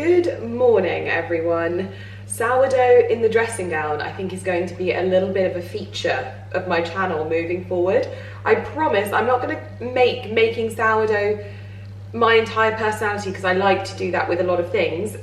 Good morning, everyone. Sourdough in the dressing gown, I think, is going to be a little bit of a feature of my channel moving forward. I promise I'm not going to make making sourdough my entire personality, because I like to do that with a lot of things,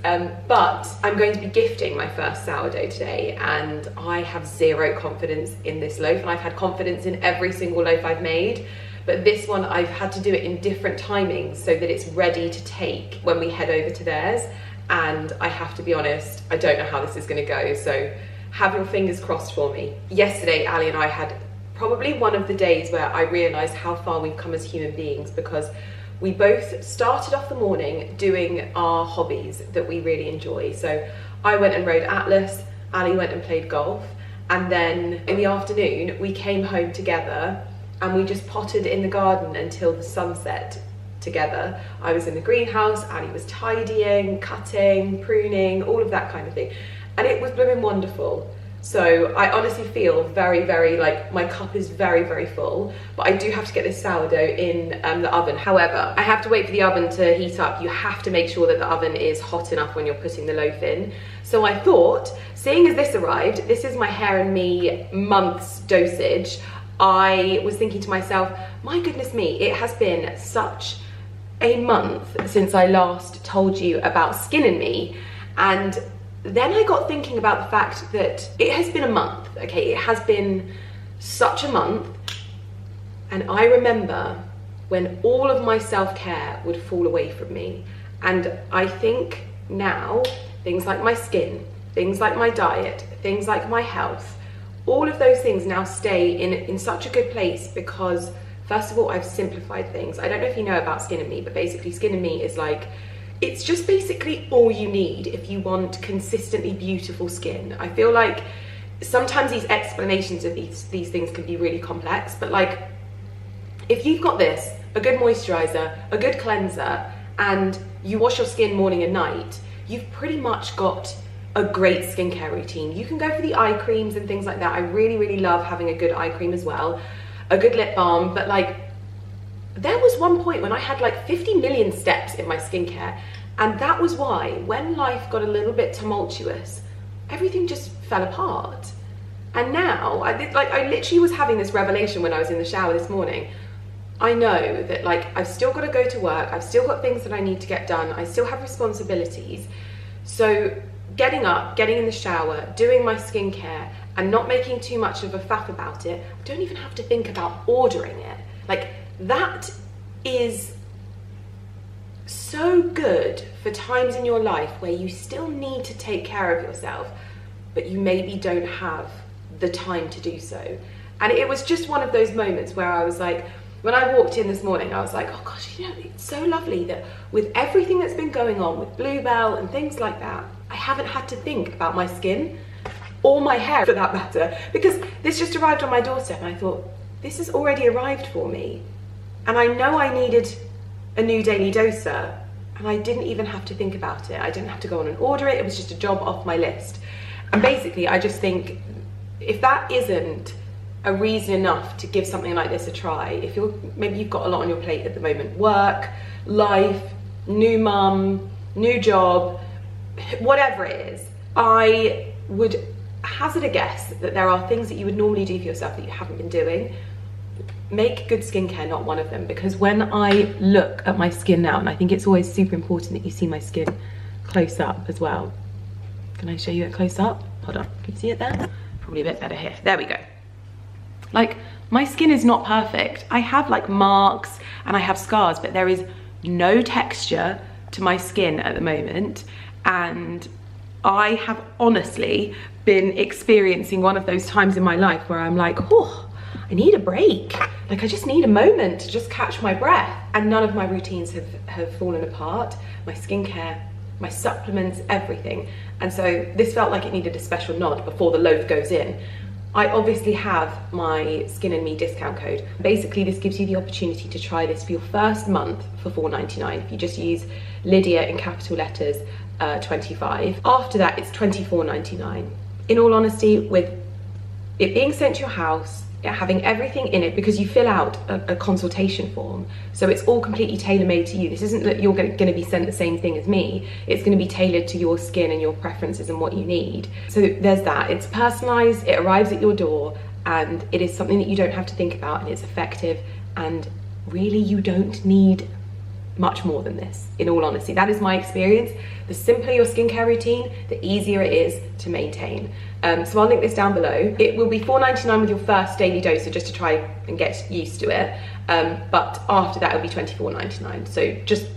but I'm going to be gifting my first sourdough today, and I have zero confidence in this loaf, and I've had confidence in every single loaf I've made, but this one I've had to do it in different timings so that it's ready to take when we head over to theirs. And I have to be honest, I don't know how this is going to go, so have your fingers crossed for me. Yesterday, Ali and I had probably one of the days where I realised how far we've come as human beings, because we both started off the morning doing our hobbies that we really enjoy. So I went and rode Atlas, Ali went and played golf, and then in the afternoon we came home together and we just pottered in the garden until the sunset together. I was in the greenhouse, Ali was tidying, cutting, pruning, all of that kind of thing, and it was blooming wonderful. So I honestly feel very, very, like, my cup is very, very full, but I do have to get this sourdough in the oven. However, I have to wait for the oven to heat up. You have to make sure that the oven is hot enough when you're putting the loaf in. So I thought, seeing as this arrived, this is my Hair and Me month's dosage, I was thinking to myself, my goodness me, it has been such a month since I last told you about Skin and Me, and then I got thinking about the fact that it has been a month, okay? It has been such a month, and I remember when all of my self-care would fall away from me, and I think now things like my skin, things like my diet, things like my health, all of those things now stay in such a good place because, first of all, I've simplified things. I don't know if you know about Skin and Me, but basically Skin and Me is like, it's just basically all you need if you want consistently beautiful skin. I feel like sometimes these explanations of these things can be really complex, but like, if you've got this, a good moisturizer, a good cleanser, and you wash your skin morning and night, you've pretty much got a great skincare routine. You can go for the eye creams and things like that. I really, really love having a good eye cream as well, a good lip balm, but like, there was one point when I had like 50 million steps in my skincare, and that was why when life got a little bit tumultuous, everything just fell apart. And now, I literally was having this revelation when I was in the shower this morning. I know that, like, I've still got to go to work, I've still got things that I need to get done, I still have responsibilities. So getting up, getting in the shower, doing my skincare, and not making too much of a faff about it, I don't even have to think about ordering it. Like, that is so good for times in your life where you still need to take care of yourself, but you maybe don't have the time to do so. And it was just one of those moments where I was like, when I walked in this morning, I was like, oh gosh, you know, it's so lovely that with everything that's been going on with Bluebell and things like that, I haven't had to think about my skin or my hair for that matter, because this just arrived on my doorstep and I thought, this has already arrived for me. And I know I needed a new daily doser, and I didn't even have to think about it. I didn't have to go on and order it. It was just a job off my list. And basically, I just think, if that isn't a reason enough to give something like this a try, if maybe you've got a lot on your plate at the moment, work, life, new mum, new job, whatever it is, I would hazard a guess that there are things that you would normally do for yourself that you haven't been doing. Make good skincare not one of them, because when I look at my skin now, and I think it's always super important that you see my skin close up as well. Can I show you it close up? Hold on, can you see it there? Probably a bit better here. There we go. Like, my skin is not perfect. I have like marks and I have scars, but there is no texture to my skin at the moment. And I have honestly been experiencing one of those times in my life where I'm like, oh, I need a break. Like, I just need a moment to just catch my breath. And none of my routines have fallen apart. My skincare, my supplements, everything. And so this felt like it needed a special nod before the loaf goes in. I obviously have my Skin and Me discount code. Basically, this gives you the opportunity to try this for your first month for $4.99. If you just use Lydia in capital letters, 25. After that, it's $24.99. In all honesty, with it being sent to your house, having everything in it, because you fill out a consultation form, so it's all completely tailor-made to you. This isn't that you're going to be sent the same thing as me. It's going to be tailored to your skin and your preferences and what you need. So there's that. It's personalized, it arrives at your door, and it is something that you don't have to think about, and it's effective, and really you don't need much more than this, in all honesty. That is my experience. The simpler your skincare routine, the easier it is to maintain. So I'll link this down below. It will be $4.99 with your first daily dose, so just to try and get used to it. But after that, it'll be $24.99. So just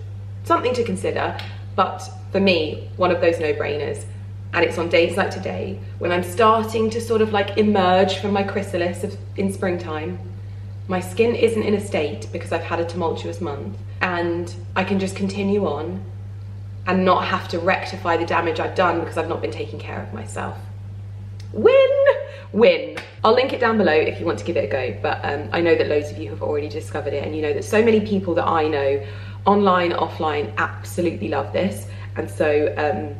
something to consider. But for me, one of those no-brainers. And it's on days like today, when I'm starting to sort of like emerge from my chrysalis in springtime. My skin isn't in a state because I've had a tumultuous month, and I can just continue on and not have to rectify the damage I've done because I've not been taking care of myself. Win! Win! I'll link it down below if you want to give it a go, but I know that loads of you have already discovered it, and you know that so many people that I know, online, offline, absolutely love this. And so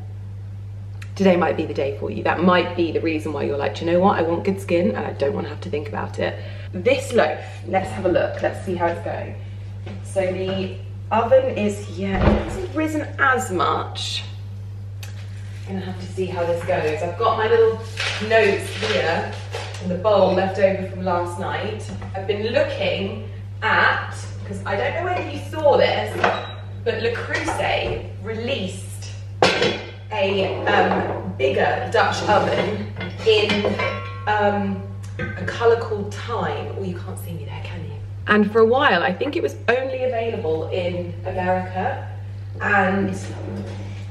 today might be the day for you. That might be the reason why you're like, do you know what? I want good skin and I don't want to have to think about it. This loaf, let's have a look. Let's see how it's going. So the oven is, yeah, it hasn't risen as much. I'm gonna have to see how this goes. I've got my little notes here in the bowl left over from last night. I've been looking at, because I don't know whether you saw this, but Le Creuset released a bigger Dutch oven in a colour called Time. Oh, you can't see me there, can you? And for a while, I think it was only available in America, and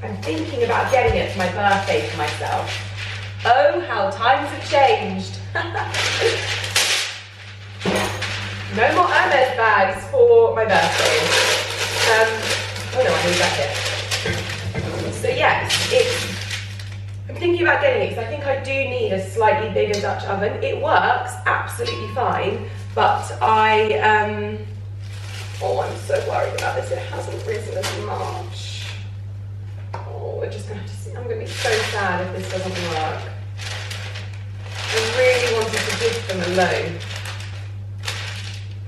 I'm thinking about getting it for my birthday for myself. Oh, how times have changed. No more Hermes bags for my birthday. Oh no, I need that here. So yes, I'm thinking about getting it because I think I do need a slightly bigger Dutch oven. It works absolutely fine, but oh, I'm so worried about this. It hasn't risen as much. Oh, we're just gonna have to see. I'm gonna be so sad if this doesn't work. I really wanted to give them a loaf.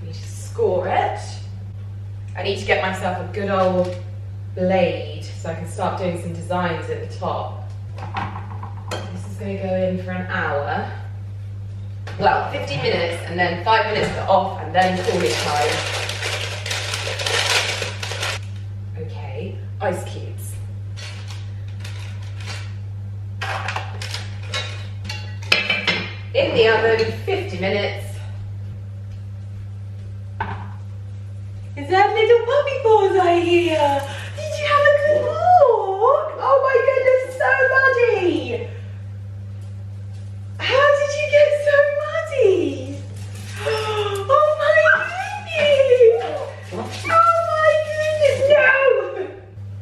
I need to score it. I need to get myself a good old blade so I can start doing some designs at the top. This is going to go in for an hour. Well, 50 minutes and then 5 minutes to off and then cooling time. Okay, ice cubes. In the oven, 50 minutes. Is that little puppy paws I hear? Did you have a good walk? Oh my goodness, so muddy! How did you get so muddy? Oh my goodness! Oh my goodness, no!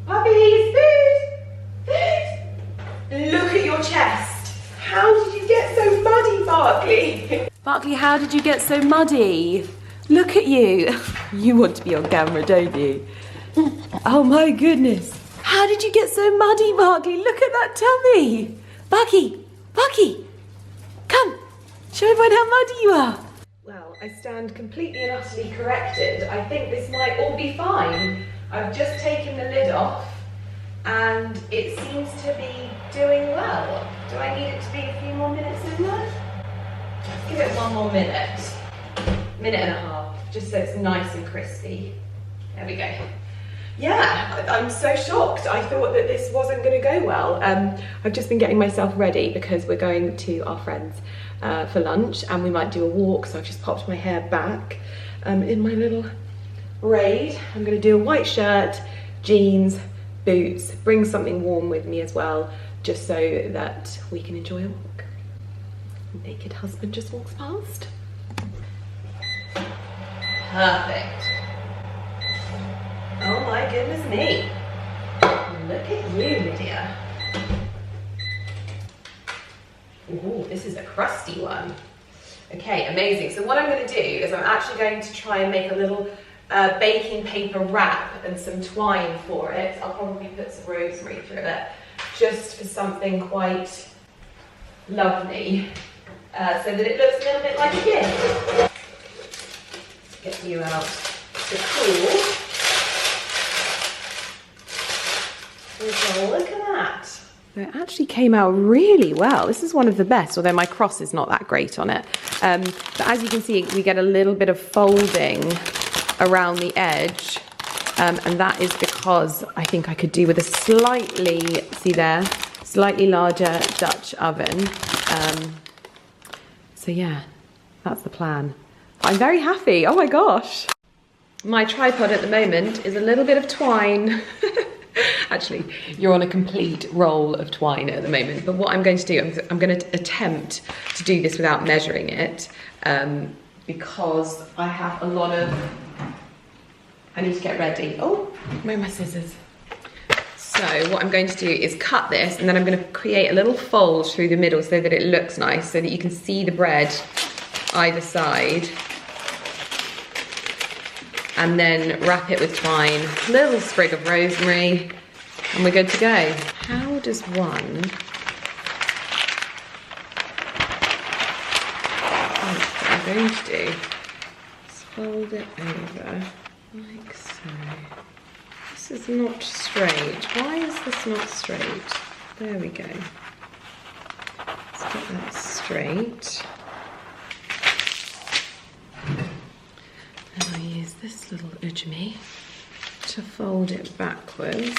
Puppies, food! Food! Look at your chest. How did you get so muddy, Barkley? Barkley, how did you get so muddy? Look at you. You want to be on camera, don't you? Oh my goodness. How did you get so muddy, Barkley? Look at that tummy. Barky, come. Show everyone how muddy you are. Well, I stand completely and utterly corrected. I think this might all be fine. I've just taken the lid off and it seems to be doing well. Do I need it to be a few more minutes in there? Let's give it one more minute. Minute and a half, just so it's nice and crispy. There we go. Yeah, I'm so shocked. I thought that this wasn't going to go well. I've just been getting myself ready because we're going to our friends for lunch and we might do a walk, so I've just popped my hair back in my little braid. I'm going to do a white shirt, jeans, boots, bring something warm with me as well, just so that we can enjoy a walk. Naked husband just walks past. Perfect. Oh my goodness me. Look at you, Lydia. Ooh, this is a crusty one. Okay, amazing. So what I'm going to do is I'm actually going to try and make a little baking paper wrap and some twine for it. I'll probably put some rosemary through it, just for something quite lovely. so that it looks a little bit like a gift. Get you out to cool. So look at that. So it actually came out really well. This is one of the best, although my cross is not that great on it. But as you can see, we get a little bit of folding around the edge. And that is because I think I could do with a slightly, see there, slightly larger Dutch oven. So yeah, that's the plan. I'm very happy, oh my gosh. My tripod at the moment is a little bit of twine. Actually, you're on a complete roll of twine at the moment, but what I'm going to do, I'm going to attempt to do this without measuring it, because I have a lot of, I need to get ready. Oh, where are my scissors? So what I'm going to do is cut this, and then I'm going to create a little fold through the middle so that it looks nice, so that you can see the bread either side. And then wrap it with twine, little sprig of rosemary, and we're good to go. How does one, what I'm going to do is fold it over like so. This is not straight. Why is this not straight? There we go. Let's get that straight. And I use this little ujjayi to fold it backwards.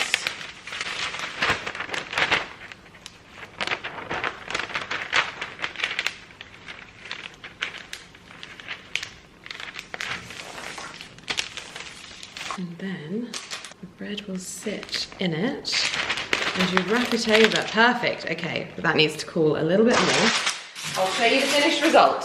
And then the bread will sit in it and you wrap it over. Perfect, okay, but that needs to cool a little bit more. I'll show you the finished result.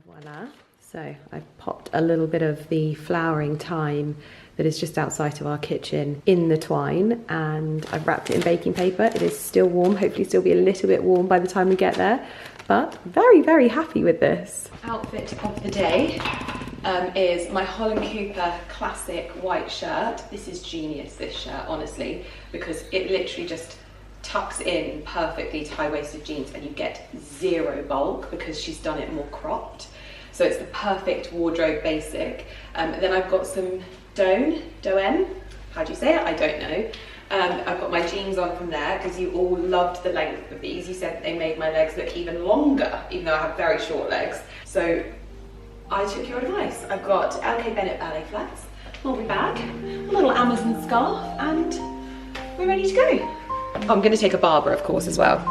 Voila. So I've popped a little bit of the flouring thyme that is just outside of our kitchen in the twine, and I've wrapped it in baking paper. It is still warm, hopefully still be a little bit warm by the time we get there, but very, very happy with this. Outfit of the day is my Holland Cooper classic white shirt. This is genius, this shirt, honestly, because it literally just tucks in perfectly to high-waisted jeans and you get zero bulk because she's done it more cropped. So it's the perfect wardrobe basic. Then I've got some Doen, how do you say it? I don't know. I've got my jeans on from there because you all loved the length of these. You said they made my legs look even longer, even though I have very short legs. So I took your advice. I've got LK Bennett ballet flats, multi bag, a little Amazon scarf, and we're ready to go. I'm going to take a Barbara, of course, as well.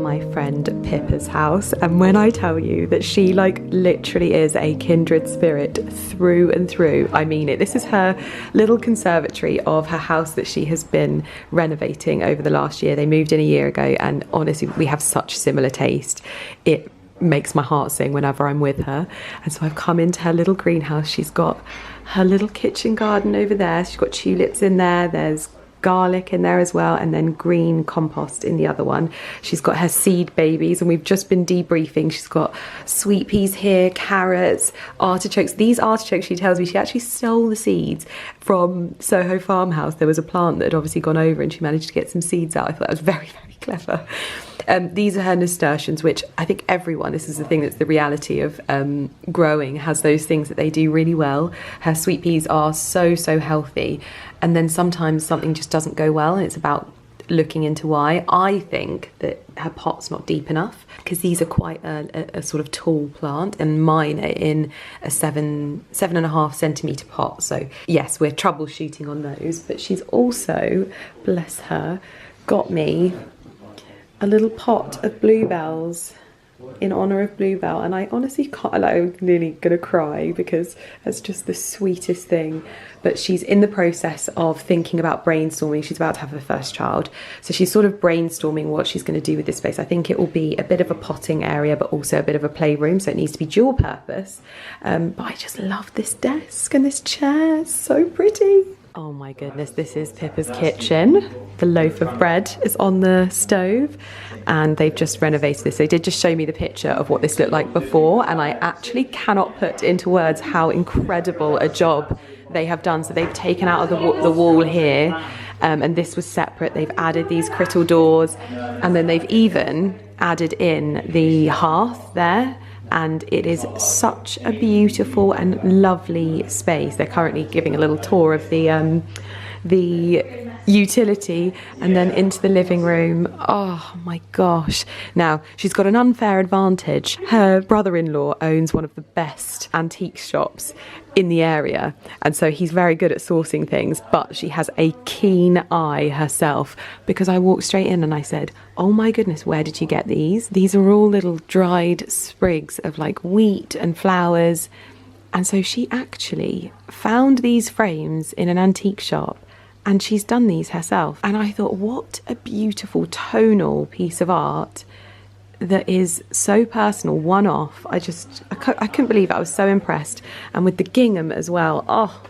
My friend Pippa's house, and when I tell you that she like literally is a kindred spirit through and through, I mean it. This is her little conservatory of her house that she has been renovating over the last year. They moved in a year ago, and honestly we have such similar taste. It makes my heart sing whenever I'm with her. And so I've come into her little greenhouse. She's got her little kitchen garden over there. She's got tulips in there. There's garlic in there as well, and then green compost in the other one. She's got her seed babies, and we've just been debriefing. She's got sweet peas here, carrots, artichokes. These artichokes, she tells me, she actually stole the seeds from Soho Farmhouse. There was a plant that had obviously gone over and she managed to get some seeds out. I thought that was very, very clever. These are her nasturtiums, which I think everyone, this is the thing that's the reality of growing, has those things that they do really well. Her sweet peas are so, so healthy. And then sometimes something just doesn't go well, and it's about looking into why. I think that her pot's not deep enough, because these are quite a sort of tall plant, and mine are in a 7.5 centimetre pot. So yes, we're troubleshooting on those, but she's also, bless her, got me a little pot of bluebells. in honour of Bluebell, and I honestly can't, like, I'm nearly gonna cry because it's just the sweetest thing. But she's in the process of thinking about brainstorming. She's about to have her first child, so she's sort of brainstorming what she's going to do with this space. I think it will be a bit of a potting area, but also a bit of a playroom, so it needs to be dual purpose. But I just love this desk and this chair, it's so pretty. Oh my goodness, this is Pippa's kitchen. The loaf of bread is on the stove and they've just renovated this. They did just show me the picture of what this looked like before, and I actually cannot put into words how incredible a job they have done. So they've taken out of the wall here, and this was separate. They've added these crittle doors, and then they've even added in the hearth there. And it is such a beautiful and lovely space. They're currently giving a little tour of the utility, and then into the living room. Oh my gosh. Now, she's got an unfair advantage. Her brother-in-law owns one of the best antique shops in the area, and so he's very good at sourcing things, but she has a keen eye herself, because I walked straight in and I said, oh my goodness, where did you get these? These are all little dried sprigs of like wheat and flowers. And so she actually found these frames in an antique shop, and she's done these herself. And I thought, what a beautiful tonal piece of art that is so personal, one-off. I couldn't believe it. I was so impressed. And with the gingham as well. Oh,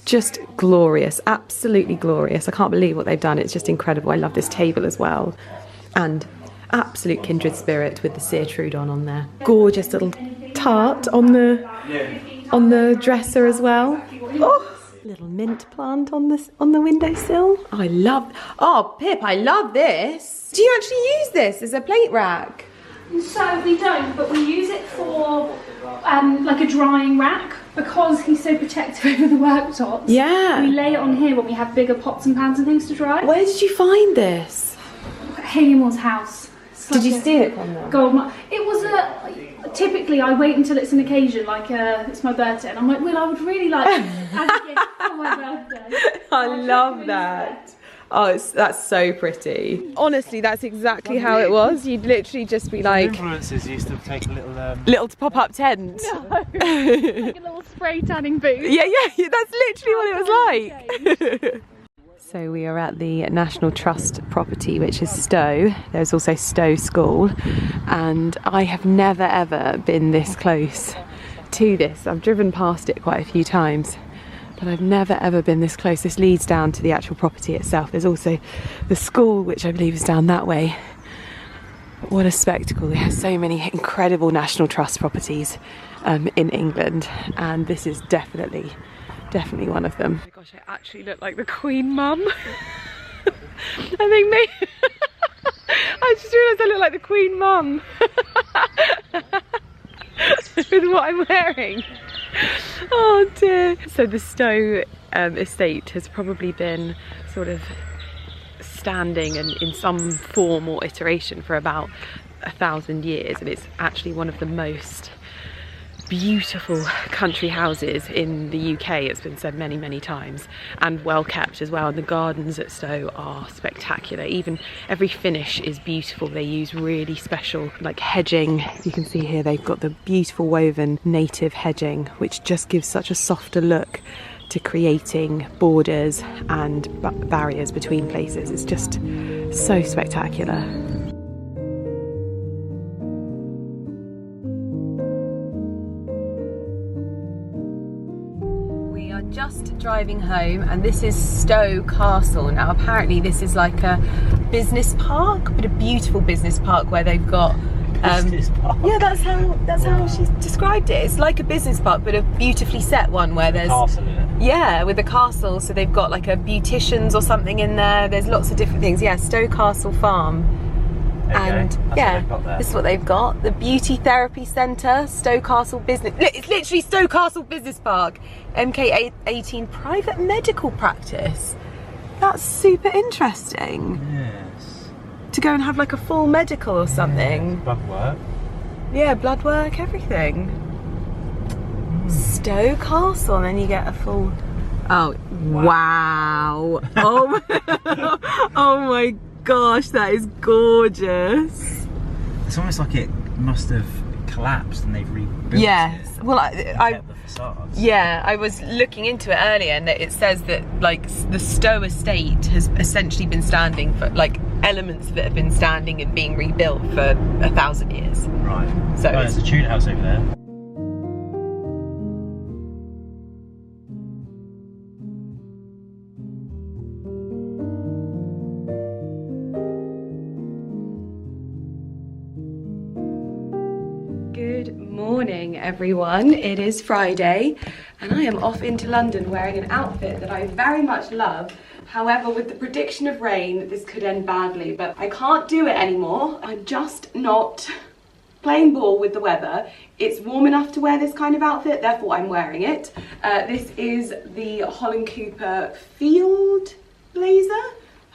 just glorious, absolutely glorious. I can't believe what they've done. It's just incredible. I love this table as well. And absolute kindred spirit with the sear trudon on there. Gorgeous little tart on the dresser as well. Oh, little mint plant on the windowsill. I love. Oh, Pip, I love this. Do you actually use this as a plate rack? So we don't, but we use it for like a drying rack, because he's so protective over the worktops. Yeah. We lay it on here when we have bigger pots and pans and things to dry. Where did you find this? At Haley Moore's house. Did you steal it from them? Gold. It was a. Typically, I wait until it's an occasion, like it's my birthday, and I'm like, well, I would really like as a gift for my birthday. I love that. Oh, that's so pretty. Honestly, that's exactly how it was. You'd literally just be like... Influencers used to take a little... Little pop-up tent. No, like a little spray tanning booth. Yeah, that's literally what it was like. So we are at the National Trust property, which is Stowe. There's also Stowe School. And I have never, ever been this close to this. I've driven past it quite a few times, but I've never ever been this close. This leads down to the actual property itself. There's also the school, which I believe is down that way. But what a spectacle. They have so many incredible National Trust properties in England, and this is definitely one of them. Oh my gosh, I actually look like the Queen Mum. I think maybe I just realised I look like the Queen Mum with what I'm wearing. Oh dear. So the Stowe estate has probably been sort of standing in some form or iteration for about 1,000 years, and it's actually one of the most beautiful country houses in the UK. It's been said many, many times, and well kept as well. And the gardens at Stowe are spectacular. Even every finish is beautiful. They use really special like hedging. You can see here they've got the beautiful woven native hedging, which just gives such a softer look to creating borders and barriers between places. It's just so spectacular. Just driving home, and this is Stowe Castle. Now apparently this is like a business park, but a beautiful business park where they've got business park. Yeah, that's how she described it. It's like a business park, but a beautifully set one where there's castle in it. Yeah, with a castle. So they've got like a beauticians or something in there. There's lots of different things. Yeah, Stowe Castle Farm. Okay, and yeah, this is what they've got. The Beauty Therapy Centre, Stowe Castle Business. It's literally Stowe Castle Business Park. MK18 Private Medical Practice. That's super interesting. Yes. To go and have like a full medical or something. Yeah, blood work. Yeah, blood work, everything. Stowe Castle, and then you get a full... Oh, wow. Oh, oh my gosh, that is gorgeous. It's almost like it must have collapsed and they've rebuilt Yes. it. Well, Kept the facades. Yeah, I was looking into it earlier, and it says that like the Stowe estate has essentially been standing for like elements of it have been standing and being rebuilt for 1,000 years. Right. So there's a tuna house over there. Good morning, everyone. It is Friday, and I am off into London wearing an outfit that I very much love. However, with the prediction of rain, this could end badly, but I can't do it anymore. I'm just not playing ball with the weather. It's warm enough to wear this kind of outfit, therefore I'm wearing it. This is the Holland Cooper Field Blazer.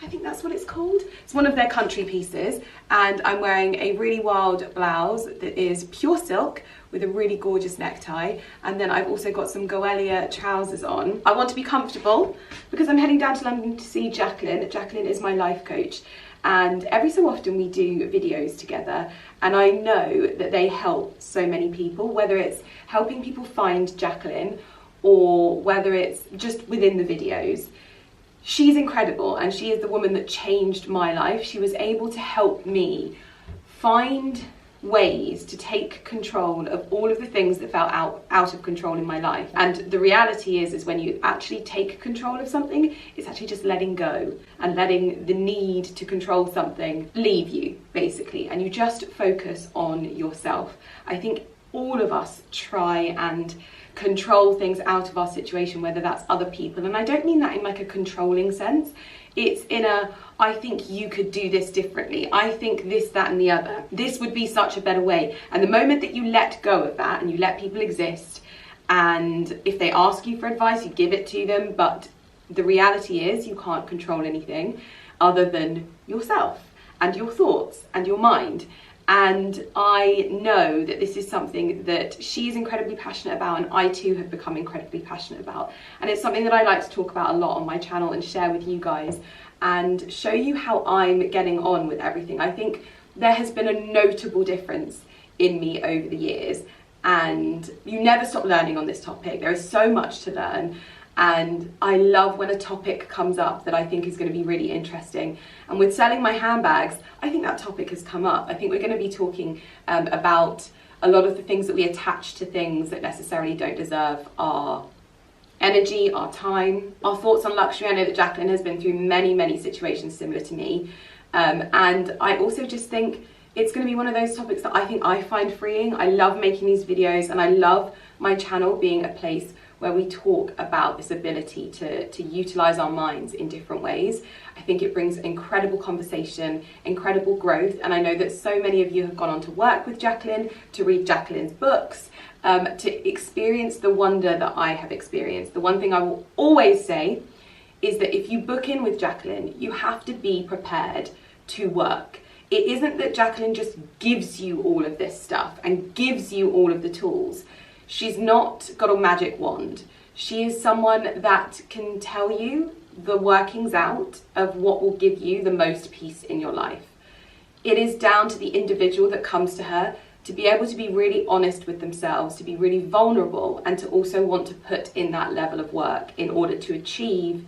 I think that's what it's called. It's one of their country pieces, and I'm wearing a really wild blouse that is pure silk with a really gorgeous necktie, and then I've also got some Goelia trousers on. I want to be comfortable because I'm heading down to London to see Jacqueline. Jacqueline is my life coach, and every so often we do videos together, and I know that they help so many people, whether it's helping people find Jacqueline or whether it's just within the videos. She's incredible, and she is the woman that changed my life. She was able to help me find ways to take control of all of the things that felt out of control in my life. And the reality is when you actually take control of something, it's actually just letting go and letting the need to control something leave you, basically, and you just focus on yourself. I think all of us try and control things out of our situation, whether that's other people, and I don't mean that in like a controlling sense. It's in a, I think you could do this differently, I think this, that and the other, this would be such a better way. And the moment that you let go of that and you let people exist, and if they ask you for advice, you give it to them, but the reality is you can't control anything other than yourself and your thoughts and your mind. And I know that this is something that she's incredibly passionate about, and I too have become incredibly passionate about. And it's something that I like to talk about a lot on my channel and share with you guys and show you how I'm getting on with everything. I think there has been a notable difference in me over the years, and you never stop learning on this topic. There is so much to learn. And I love when a topic comes up that I think is going to be really interesting. And with selling my handbags, I think that topic has come up. I think we're going to be talking about a lot of the things that we attach to things that necessarily don't deserve our energy, our time, our thoughts on luxury. I know that Jacqueline has been through many, many situations similar to me. And I also just think it's going to be one of those topics that I think I find freeing. I love making these videos, and I love my channel being a place where we talk about this ability to utilize our minds in different ways. I think it brings incredible conversation, incredible growth, and I know that so many of you have gone on to work with Jacqueline, to read Jacqueline's books, to experience the wonder that I have experienced. The one thing I will always say is that if you book in with Jacqueline, you have to be prepared to work. It isn't that Jacqueline just gives you all of this stuff and gives you all of the tools. She's not got a magic wand. She is someone that can tell you the workings out of what will give you the most peace in your life. It is down to the individual that comes to her to be able to be really honest with themselves, to be really vulnerable, and to also want to put in that level of work in order to achieve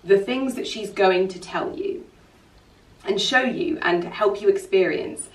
the things that she's going to tell you and show you and help you experience.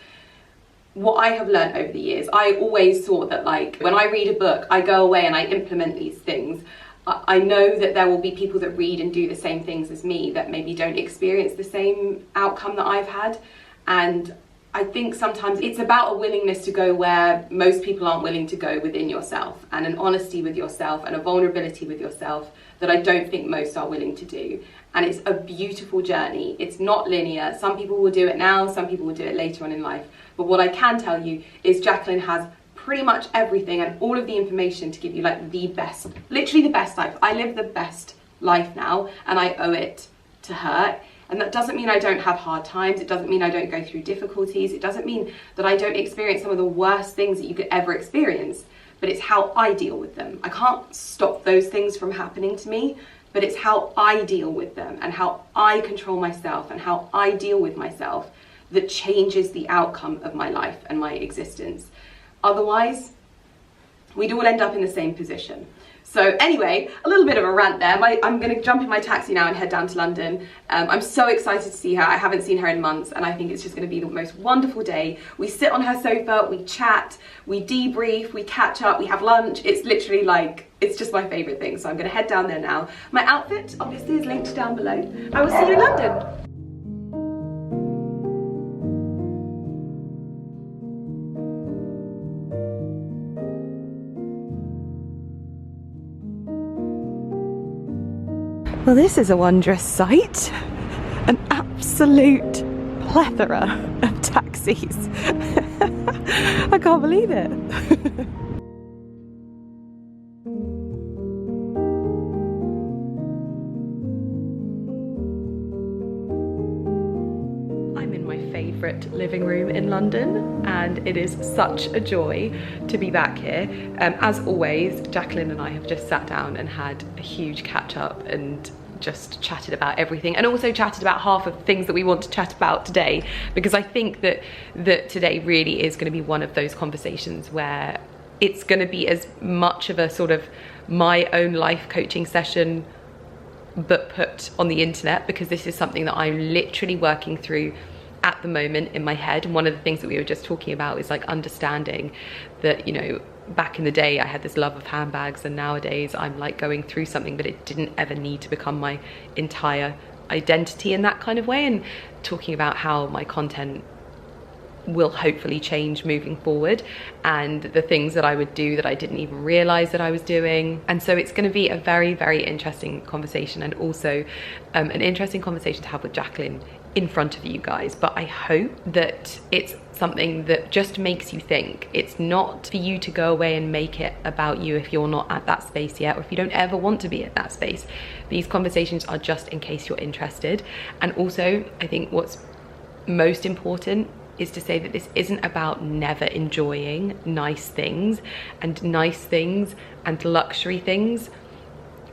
What I have learned over the years, I always thought that like when I read a book, I go away and I implement these things. I know that there will be people that read and do the same things as me that maybe don't experience the same outcome that I've had. And I think sometimes it's about a willingness to go where most people aren't willing to go within yourself, and an honesty with yourself and a vulnerability with yourself that I don't think most are willing to do. And it's a beautiful journey. It's not linear. Some people will do it now, some people will do it later on in life. But what I can tell you is Jacqueline has pretty much everything and all of the information to give you like the best, literally the best life. I live the best life now, and I owe it to her. And that doesn't mean I don't have hard times. It doesn't mean I don't go through difficulties. It doesn't mean that I don't experience some of the worst things that you could ever experience, but it's how I deal with them. I can't stop those things from happening to me, but it's how I deal with them and how I control myself and how I deal with myself that changes the outcome of my life and my existence. Otherwise, we'd all end up in the same position. So anyway, a little bit of a rant there. I'm going to jump in my taxi now and head down to London. I'm so excited to see her. I haven't seen her in months, and I think it's just going to be the most wonderful day. We sit on her sofa, we chat, we debrief, we catch up, we have lunch. It's literally like, it's just my favourite thing. So I'm going to head down there now. My outfit obviously is linked down below. I will see you in London. Well, this is a wondrous sight. An absolute plethora of taxis. I can't believe it. I'm in my favourite living room in London, and it is such a joy to be back here. As always, Jacqueline and I have just sat down and had a huge catch up and just chatted about everything, and also chatted about half of the things that we want to chat about today, because I think that today really is going to be one of those conversations where it's going to be as much of a sort of my own life coaching session but put on the internet, because this is something that I'm literally working through at the moment in my head. And one of the things that we were just talking about is like understanding that, you know, back in the day I had this love of handbags, and nowadays I'm like going through something, but it didn't ever need to become my entire identity in that kind of way, and talking about how my content will hopefully change moving forward, and the things that I would do that I didn't even realize that I was doing. And so it's going to be a very, very interesting conversation, and also an interesting conversation to have with Jacqueline in front of you guys. But I hope that it's something that just makes you think. It's not for you to go away and make it about you if you're not at that space yet, or if you don't ever want to be at that space. These conversations are just in case you're interested. And also, I think what's most important is to say that this isn't about never enjoying nice things and luxury things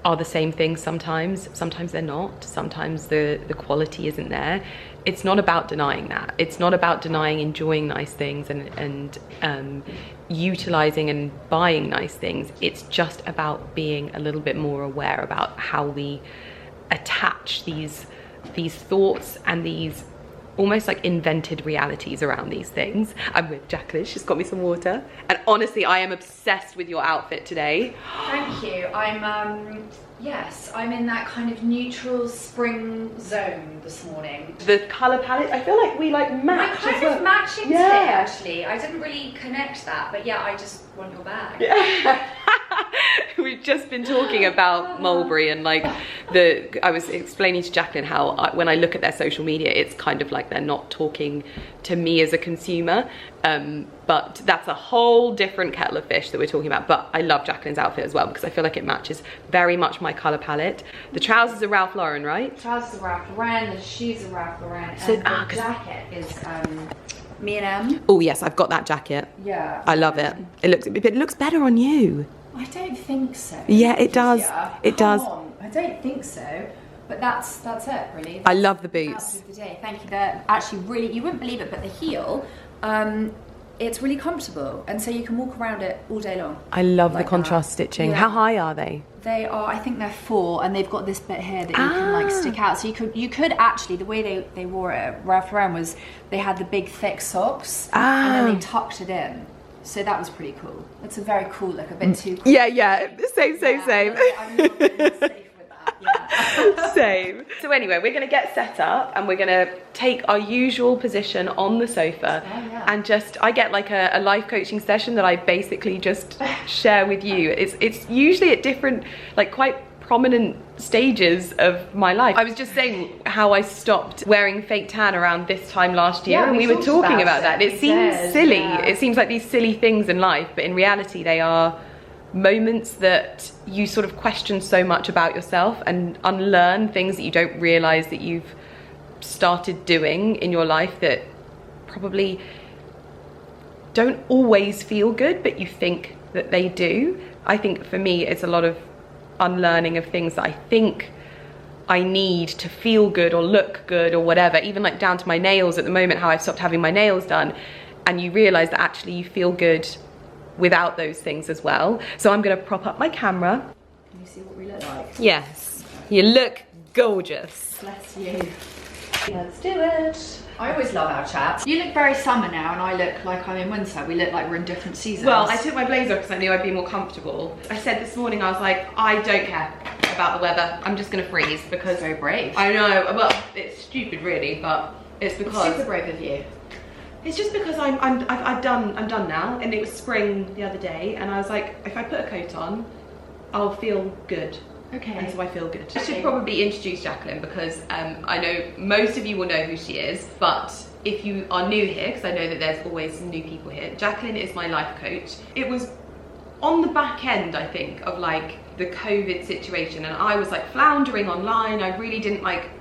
are the same things sometimes. Sometimes they're not. Sometimes the quality isn't there. It's not about denying that. It's not about denying enjoying nice things and utilizing and buying nice things. It's just about being a little bit more aware about how we attach these thoughts and these almost like invented realities around these things. I'm with Jacqueline, she's got me some water. And honestly, I am obsessed with your outfit today. Thank you. Yes, I'm in that kind of neutral spring zone this morning. The colour palette, I feel like we like match. We're kind of matching today, actually. I didn't really connect that, but yeah, I just want your bag. Yeah. We've just been talking about Mulberry, and like I was explaining to Jacqueline how when I look at their social media, it's kind of like they're not talking to me as a consumer, but that's a whole different kettle of fish that we're talking about. But I love Jacqueline's outfit as well, because I feel like it matches very much my colour palette. The trousers are Ralph Lauren, right? The trousers are Ralph Lauren, the shoes are Ralph Lauren, and the jacket is M&M. Oh yes, I've got that jacket. Yeah. I love it. It looks better on you. I don't think so. Yeah, it does. It does. I don't think so. But that's it, really. I love the boots. Outfit of the day. Thank you. They're actually really, you wouldn't believe it, but the heel, it's really comfortable, and so you can walk around it all day long. I love the contrast stitching. Yeah. How high are they? They are, I think they're 4, and they've got this bit here that you can like stick out. So you could actually, the way they wore it at Ralph Lauren was they had the big thick socks, and then they tucked it in. So that was pretty cool. It's a very cool look, a bit too cool. Yeah, same. I'm not really safe with that, yeah. Same. So anyway, we're gonna get set up, and we're gonna take our usual position on the sofa, and I get like a life coaching session that I basically just share with you. It's usually at different, like quite prominent stages of my life. I was just saying how I stopped wearing fake tan around this time last year, and we were talking about that. It seems silly. Yeah. It seems like these silly things in life, but in reality they are moments that you sort of question so much about yourself and unlearn things that you don't realize that you've started doing in your life that probably don't always feel good, but you think that they do. I think for me it's a lot of unlearning of things that I think I need to feel good or look good or whatever, even like down to my nails at the moment, how I've stopped having my nails done, and you realise that actually you feel good without those things as well. So I'm gonna prop up my camera. Can you see what we look like? Yes, you look gorgeous. Bless you. Let's do it. I always love our chats. You look very summer now, and I look like I'm in winter. We look like we're in different seasons. Well, I took my blazer because I knew I'd be more comfortable. I said this morning, I was like, I don't care about the weather. I'm just gonna freeze because... So brave. I know, well, it's stupid really, but it's because... It's super brave of you. It's just because I'm done now, and it was spring the other day, and I was like, if I put a coat on, I'll feel good. Okay. And so I feel good. I should probably introduce Jacqueline because I know most of you will know who she is, but if you are new here, because I know that there's always some new people here, Jacqueline is my life coach. It was on the back end, I think, of like the COVID situation, and I was like floundering online. I really didn't like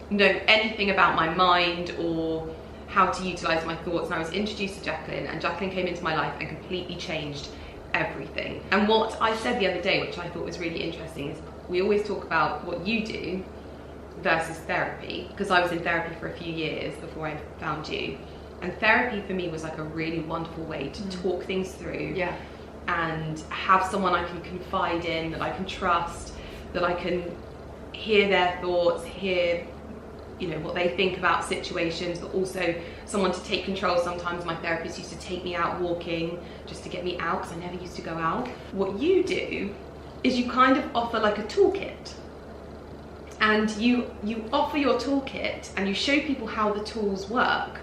know anything about my mind or how to utilize my thoughts, and I was introduced to Jacqueline, and Jacqueline came into my life and completely changed everything. And what I said the other day, which I thought was really interesting, is we always talk about what you do versus therapy, because I was in therapy for a few years before I found you, and therapy for me was like a really wonderful way to talk things through, and have someone I can confide in, that I can trust, that I can hear their thoughts, hear, you know, what they think about situations, but also someone to take control. Sometimes my therapist used to take me out walking just to get me out, because I never used to go out. What you do is you kind of offer like a toolkit, and you offer your toolkit and you show people how the tools work,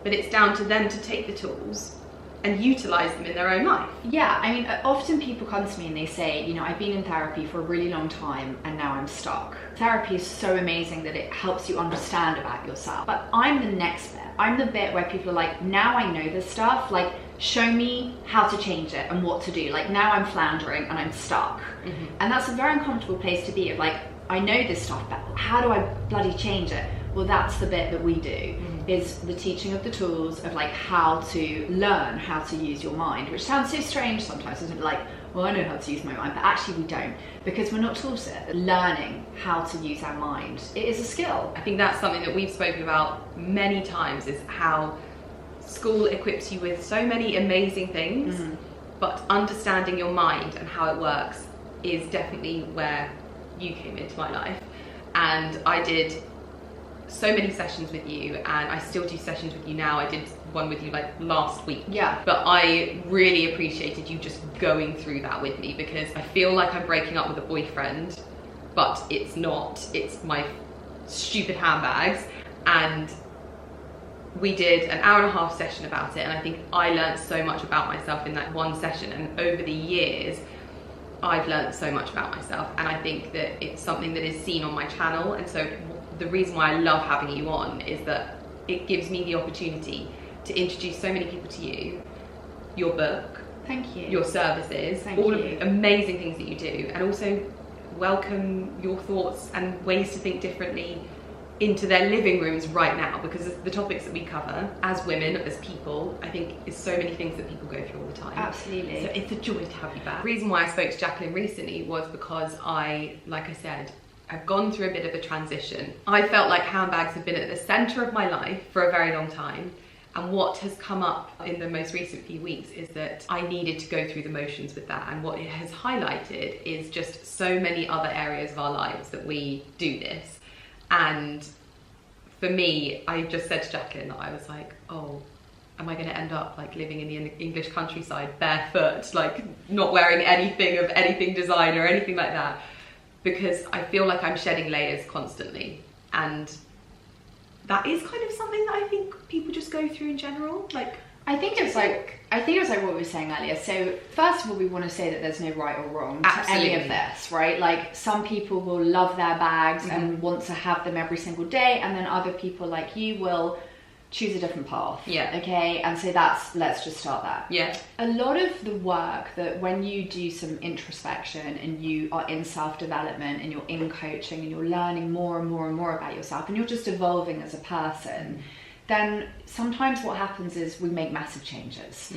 but it's down to them to take the tools and utilize them in their own life. Yeah, I mean, often people come to me and they say, you know, I've been in therapy for a really long time and now I'm stuck. Therapy is so amazing that it helps you understand about yourself. But I'm the next bit. I'm the bit where people are like, now I know this stuff, like, show me how to change it and what to do. Like, now I'm floundering and I'm stuck. And that's a very uncomfortable place to be, of like, I know this stuff, but how do I bloody change it? Well, that's the bit that we do, is the teaching of the tools of like how to learn how to use your mind, which sounds so strange sometimes, isn't it? Like, well, I know how to use my mind, but actually we don't, because we're not taught it. Learning how to use our mind, it is a skill. I think that's something that we've spoken about many times, is how school equips you with so many amazing things, but understanding your mind and how it works is definitely where you came into my life. And I did so many sessions with you, and I still do sessions with you now. I did one with you like last week. Yeah. But I really appreciated you just going through that with me, because I feel like I'm breaking up with a boyfriend, but it's not. It's my stupid handbags. And we did an hour-and-a-half session about it, and I think I learned so much about myself in that one session, and over the years I've learned so much about myself, and I think that it's something that is seen on my channel. And so the reason why I love having you on is that it gives me the opportunity to introduce so many people to you, your book, thank you, your services, all of the amazing things that you do, and also welcome your thoughts and ways to think differently into their living rooms right now, because the topics that we cover as women, as people, I think is so many things that people go through all the time. Absolutely. So it's a joy to have you back. The reason why I spoke to Jacqueline recently was because like I said, I've gone through a bit of a transition. I felt like handbags have been at the center of my life for a very long time. And what has come up in the most recent few weeks is that I needed to go through the motions with that. And what it has highlighted is just so many other areas of our lives that we do this. And for me, I just said to Jacqueline that I was like, oh, am I going to end up like living in the English countryside barefoot, like not wearing anything of anything design or anything like that? Because I feel like I'm shedding layers constantly, and that is kind of something that I think people just go through in general. Like, I think it's like what we were saying earlier. So first of all, we want to say that there's no right or wrong to any of this, right? Like, some people will love their bags and want to have them every single day, and then other people like you will choose a different path. Yeah. Okay, and so let's just start there. Yeah. A lot of the work that when you do some introspection and you are in self-development and you're in coaching and you're learning more and more and more about yourself and you're just evolving as a person, then sometimes what happens is we make massive changes.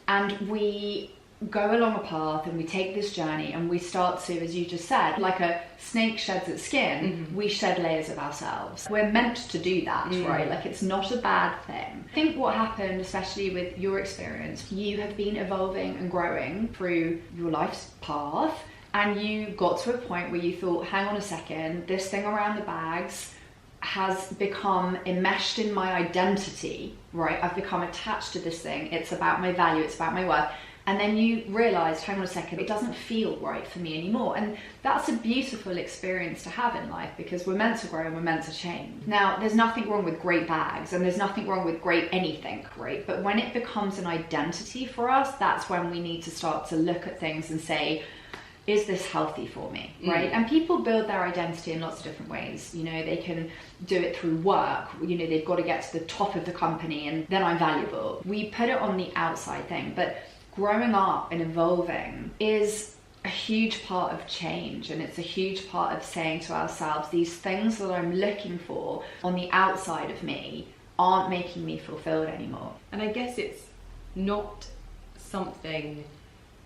And we go along a path and we take this journey and we start to, as you just said, like a snake sheds its skin, we shed layers of ourselves. We're meant to do that, right? Like, it's not a bad thing. I think what happened, especially with your experience, you have been evolving and growing through your life's path, and you got to a point where you thought, hang on a second, this thing around the bags has become enmeshed in my identity, right? I've become attached to this thing. It's about my value, it's about my worth. And then you realised, hang on a second, it doesn't feel right for me anymore. And that's a beautiful experience to have in life, because we're meant to grow and we're meant to change. Now, there's nothing wrong with great bags and there's nothing wrong with great anything, right? But when it becomes an identity for us, that's when we need to start to look at things and say, is this healthy for me, right? And people build their identity in lots of different ways. You know, they can do it through work. You know, they've got to get to the top of the company and then I'm valuable. We put it on the outside thing, but growing up and evolving is a huge part of change, and it's a huge part of saying to ourselves, these things that I'm looking for on the outside of me aren't making me fulfilled anymore. And I guess it's not something,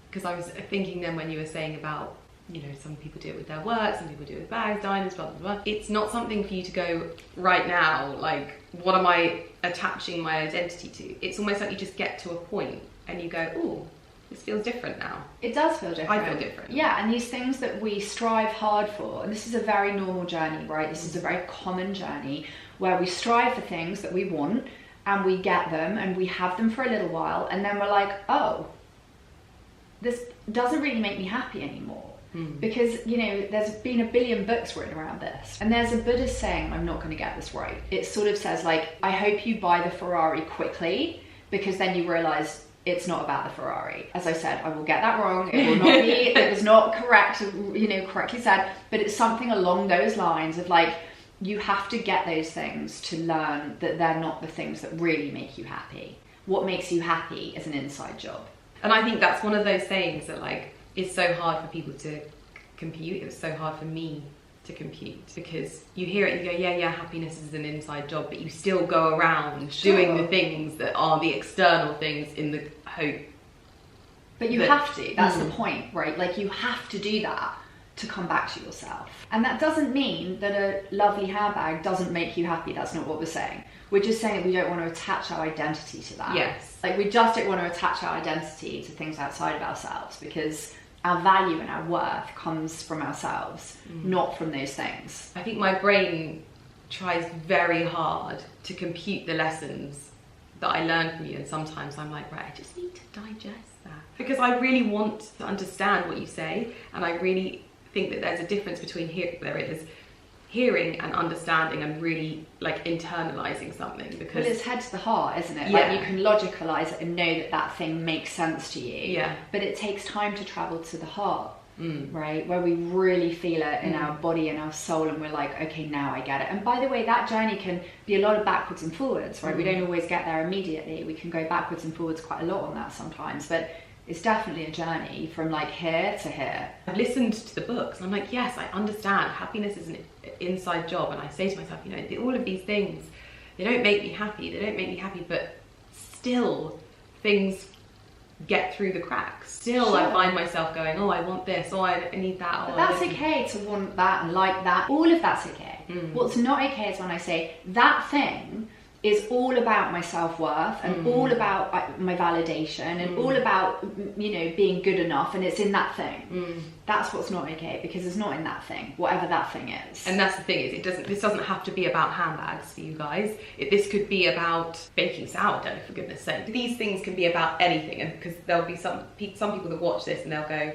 because I was thinking then when you were saying about, you know, some people do it with their work, some people do it with bags, diamonds, blah, blah, blah. It's not something for you to go, right now, like, what am I attaching my identity to? It's almost like you just get to a point and you go, oh, this feels different now. It does feel different. I feel different. Yeah, and these things that we strive hard for, and this is a very normal journey, right? This is a very common journey where we strive for things that we want and we get them and we have them for a little while, and then we're like, oh, this doesn't really make me happy anymore. Because, you know, there's been a billion books written around this, and there's a Buddhist saying, I'm not going to get this right. It sort of says, like, I hope you buy the Ferrari quickly, because then you realise it's not about the Ferrari. As I said, I will get that wrong. It will not be, it was not correct, you know, correctly said, but it's something along those lines of, like, you have to get those things to learn that they're not the things that really make you happy. What makes you happy is an inside job. And I think that's one of those things that, like, is so hard for people to compute. It was so hard for me to compute, because you hear it and you go, yeah, happiness is an inside job, but you still go around doing the things that are the external things in the hope. But you have to, that's the point, right? Like, you have to do that to come back to yourself. And that doesn't mean that a lovely handbag doesn't make you happy. That's not what we're saying. We're just saying that we don't want to attach our identity to that. Yes. Like, we just don't want to attach our identity to things outside of ourselves, because our value and our worth comes from ourselves, not from those things. I think my brain tries very hard to compute the lessons that I learned from you, and sometimes I'm like, right, I just need to digest that. Because I really want to understand what you say, and I really think that there's a difference between hearing and understanding and really, like, internalizing something. Because, well, it's head to the heart, isn't it? Yeah. Like, you can logicalize it and know that that thing makes sense to you. Yeah. But it takes time to travel to the heart, right? Where we really feel it in our body and our soul, and we're like, okay, now I get it. And by the way, that journey can be a lot of backwards and forwards, right? We don't always get there immediately. We can go backwards and forwards quite a lot on that sometimes, but it's definitely a journey from, like, here to here. I've listened to the books and I'm like, yes, I understand happiness is an inside job, and I say to myself, you know, all of these things, they don't make me happy, but still things get through the cracks. Still, I find myself going, oh, I want this, oh, I need that. But that's okay to want that and like that. All of that's okay. What's not okay is when I say that thing is all about my self-worth and all about my validation and all about, you know, being good enough, and it's in that thing. That's what's not okay, because it's not in that thing, whatever that thing is. And that's the thing, is this doesn't have to be about handbags for you guys. This could be about baking sourdough, for goodness sake. These things can be about anything, and because there'll be some people that watch this and they'll go,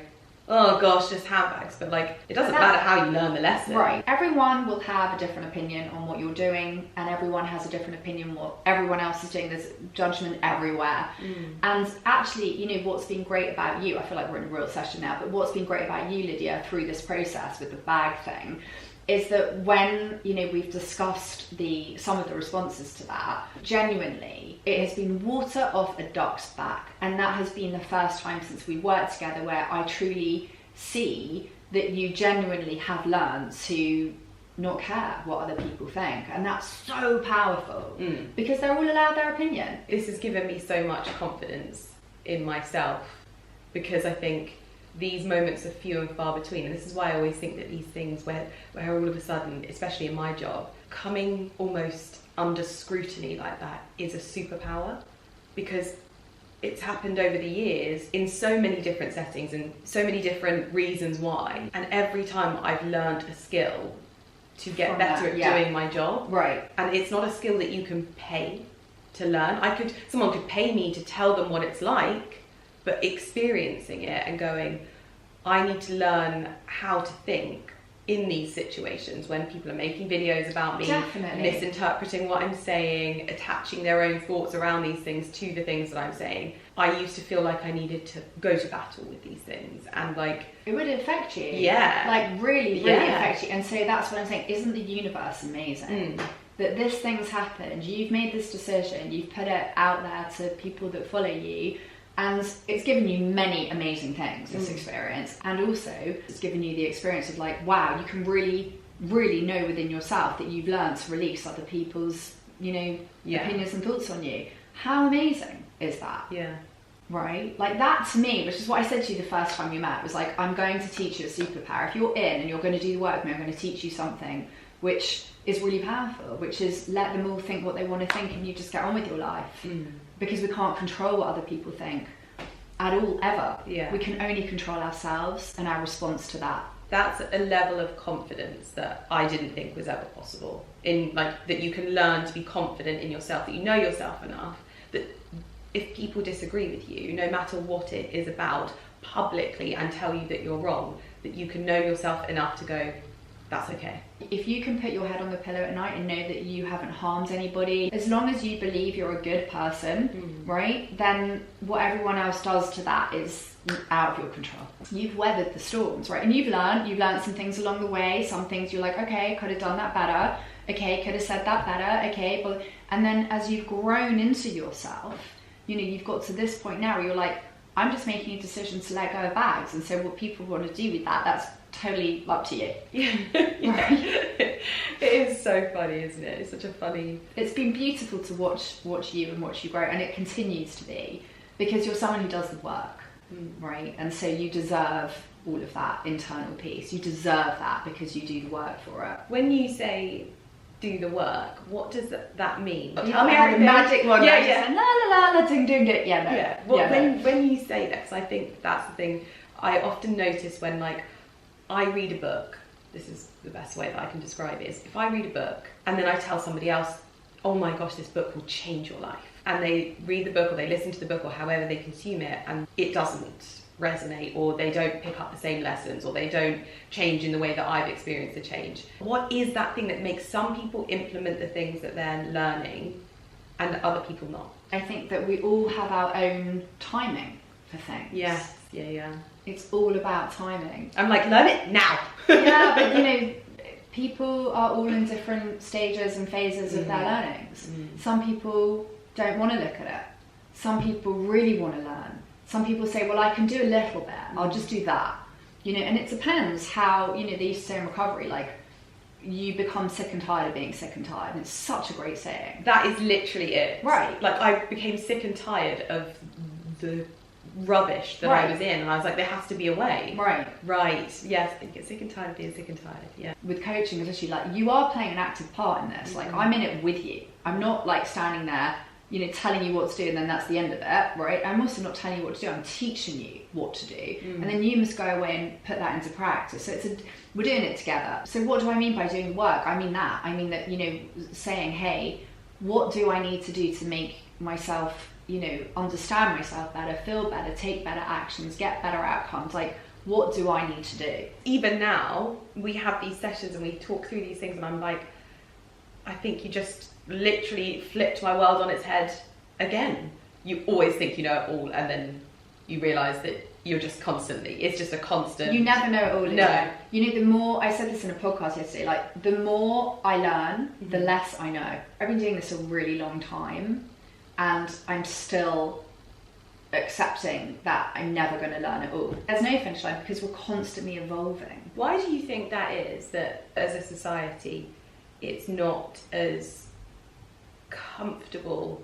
oh gosh, just handbags, but, like, it doesn't matter how you learn the lesson. Right. Everyone will have a different opinion on what you're doing, and everyone has a different opinion on what everyone else is doing. There's judgment everywhere. And actually, you know, what's been great about you, I feel like we're in a real session now, but what's been great about you, Lydia, through this process with the bag thing, is that when, you know, we've discussed some of the responses to that, genuinely, it has been water off a duck's back. And that has been the first time since we worked together where I truly see that you genuinely have learned to not care what other people think. And that's so powerful, because they're all allowed their opinion. This has given me so much confidence in myself, because I think these moments are few and far between. And this is why I always think that these things where all of a sudden, especially in my job, coming almost under scrutiny like that is a superpower, because it's happened over the years in so many different settings and so many different reasons why. And every time I've learned a skill to get better at doing my job. Right. And it's not a skill that you can pay to learn. Someone could pay me to tell them what it's like, but experiencing it and going, I need to learn how to think in these situations when people are making videos about me, misinterpreting what I'm saying, attaching their own thoughts around these things to the things that I'm saying. I used to feel like I needed to go to battle with these things, and like it would affect you. Yeah. Like really affect you. And so that's what I'm saying. Isn't the universe amazing? That this thing's happened, you've made this decision, you've put it out there to people that follow you, and it's given you many amazing things, this experience. And also it's given you the experience of like, wow, you can really, really know within yourself that you've learned to release other people's, opinions and thoughts on you. How amazing is that? Yeah. Right? Like that to me, which is what I said to you the first time we met, was like, I'm going to teach you a superpower. If you're in and you're going to do the work with me, I'm going to teach you something which is really powerful, which is let them all think what they want to think and you just get on with your life. Because we can't control what other people think at all, ever. Yeah. We can only control ourselves and our response to that. That's a level of confidence that I didn't think was ever possible. In like that you can learn to be confident in yourself, that you know yourself enough, that if people disagree with you, no matter what it is about, publicly and tell you that you're wrong, that you can know yourself enough to go, that's okay. If you can put your head on the pillow at night and know that you haven't harmed anybody, as long as you believe you're a good person, right, then what everyone else does to that is out of your control. You've weathered the storms, right, and you've learned some things along the way. Some things you're like, okay, could have done that better, okay, could have said that better, okay, but and then as you've grown into yourself, you've got to this point now where you're like, I'm just making a decision to let go of bags, and so what people want to do with that's totally up to you. Yeah. It is so funny, isn't it? It's such a funny... It's been beautiful to watch you and watch you grow, and it continues to be, because you're someone who does the work, right? And so you deserve all of that internal peace. You deserve that because you do the work for it. When you say do the work, what does that mean? Tell me how the magic one. Yeah. La la la, ding ding ding. Yeah, no. Yeah. Well, when you say that, because I think that's the thing I often notice when like I read a book. This is the best way that I can describe it. Is if I read a book and then I tell somebody else, oh my gosh, this book will change your life, and they read the book or they listen to the book or however they consume it, and it doesn't resonate, or they don't pick up the same lessons, or they don't change in the way that I've experienced the change. What is that thing that makes some people implement the things that they're learning and other people not? I think that we all have our own timing for things. Yes. Yeah. It's all about timing. I'm like, learn it now. Yeah, but people are all in different stages and phases of their learnings. Some people don't want to look at it. Some people really want to learn. Some people say, well, I can do a little bit. I'll just do that. And it depends how, they used to say in recovery, like, you become sick and tired of being sick and tired. And it's such a great saying. That is literally it. Right. Like, I became sick and tired of the rubbish that I was in, and I was like, there has to be a way. Right. Yes, I get sick and tired of being sick and tired. Yeah. With coaching, especially, like, you are playing an active part in this. Like, I'm in it with you. I'm not like standing there, telling you what to do and then that's the end of it, right? I'm also not telling you what to do. I'm teaching you what to do, and then you must go away and put that into practice. So we're doing it together. So what do I mean by doing the work? I mean that. I mean that, saying, hey, what do I need to do to make myself, understand myself better, feel better, take better actions, get better outcomes? Like, what do I need to do? Even now, we have these sessions and we talk through these things, and I'm like, I think you just literally flipped my world on its head again. You always think you know it all, and then you realise that you're just it's just a constant. You never know it all. No. The more, I said this in a podcast yesterday, like, the more I learn, the less I know. I've been doing this a really long time, and I'm still accepting that I'm never going to learn it all. There's no finish line because we're constantly evolving. Why do you think that is, that as a society it's not as comfortable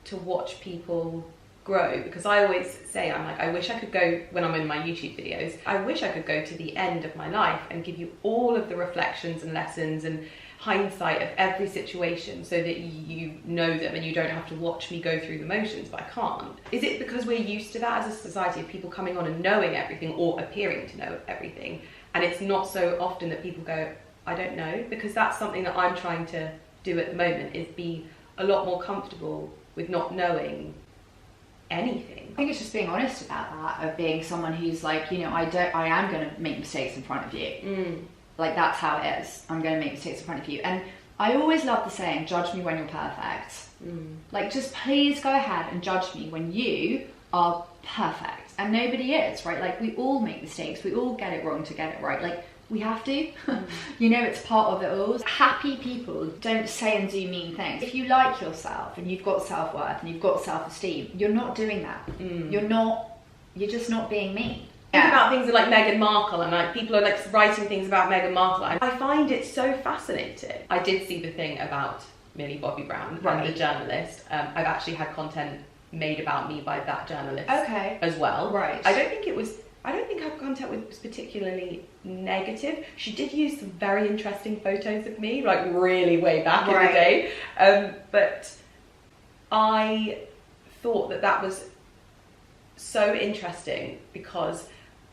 to watch people grow, because I always say, I'm like, I wish I could go, when I'm in my YouTube videos, I wish I could go to the end of my life and give you all of the reflections and lessons and hindsight of every situation so that you know them and you don't have to watch me go through the motions, but I can't. Is it because we're used to that as a society of people coming on and knowing everything or appearing to know everything, and it's not so often that people go, I don't know? Because that's something that I'm trying to do at the moment, is be a lot more comfortable with not knowing anything. I think it's just being honest about that, of being someone who's like, you know, I am going to make mistakes in front of you. Like, that's how it is. I'm going to make mistakes in front of you. And I always love the saying, judge me when you're perfect. Like, just please go ahead and judge me when you are perfect. And nobody is, right? Like, we all make mistakes. We all get it wrong to get it right. Like, we have to. You know, it's part of it all. Happy people don't say and do mean things. If you like yourself and you've got self-worth and you've got self-esteem, you're not doing that. You're just not being mean. Think about things like Meghan Markle, and like people are like writing things about Meghan Markle. I find it so fascinating. I did see the thing about Millie Bobby Brown, and the journalist. I've actually had content made about me by that journalist as well. Right. I don't think her content was particularly negative. She did use some very interesting photos of me, like really way back in the day. But I thought that was so interesting, because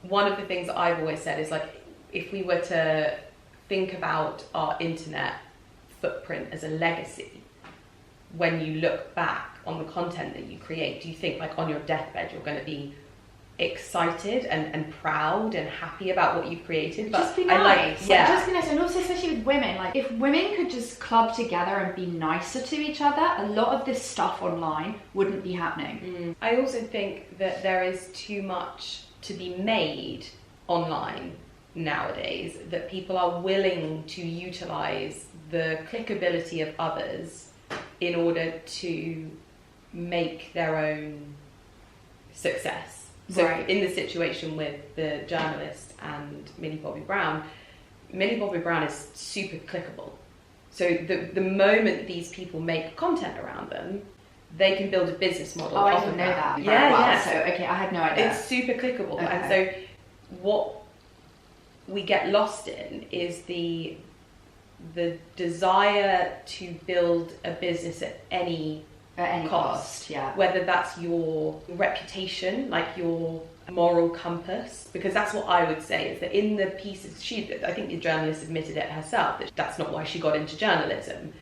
one of the things that I've always said is, like, if we were to think about our internet footprint as a legacy, when you look back on the content that you create, do you think, like, on your deathbed you're going to be excited and proud and happy about what you've created? But just be nice. Just be nice. And also, especially with women, like, if women could just club together and be nicer to each other, a lot of this stuff online wouldn't be happening. I also think that there is too much to be made online nowadays, that people are willing to utilize the clickability of others in order to make their own success. So in the situation with the journalist and Millie Bobby Brown is super clickable. So the moment these people make content around them, they can build a business model. Oh, I didn't know that. Yeah. So, okay, I had no idea. It's super clickable. Okay. And so what we get lost in is the desire to build a business at any cost. Yeah. Whether that's your reputation, like your moral compass, because that's what I would say, is that in the pieces, I think the journalist admitted it herself, that that's not why she got into journalism.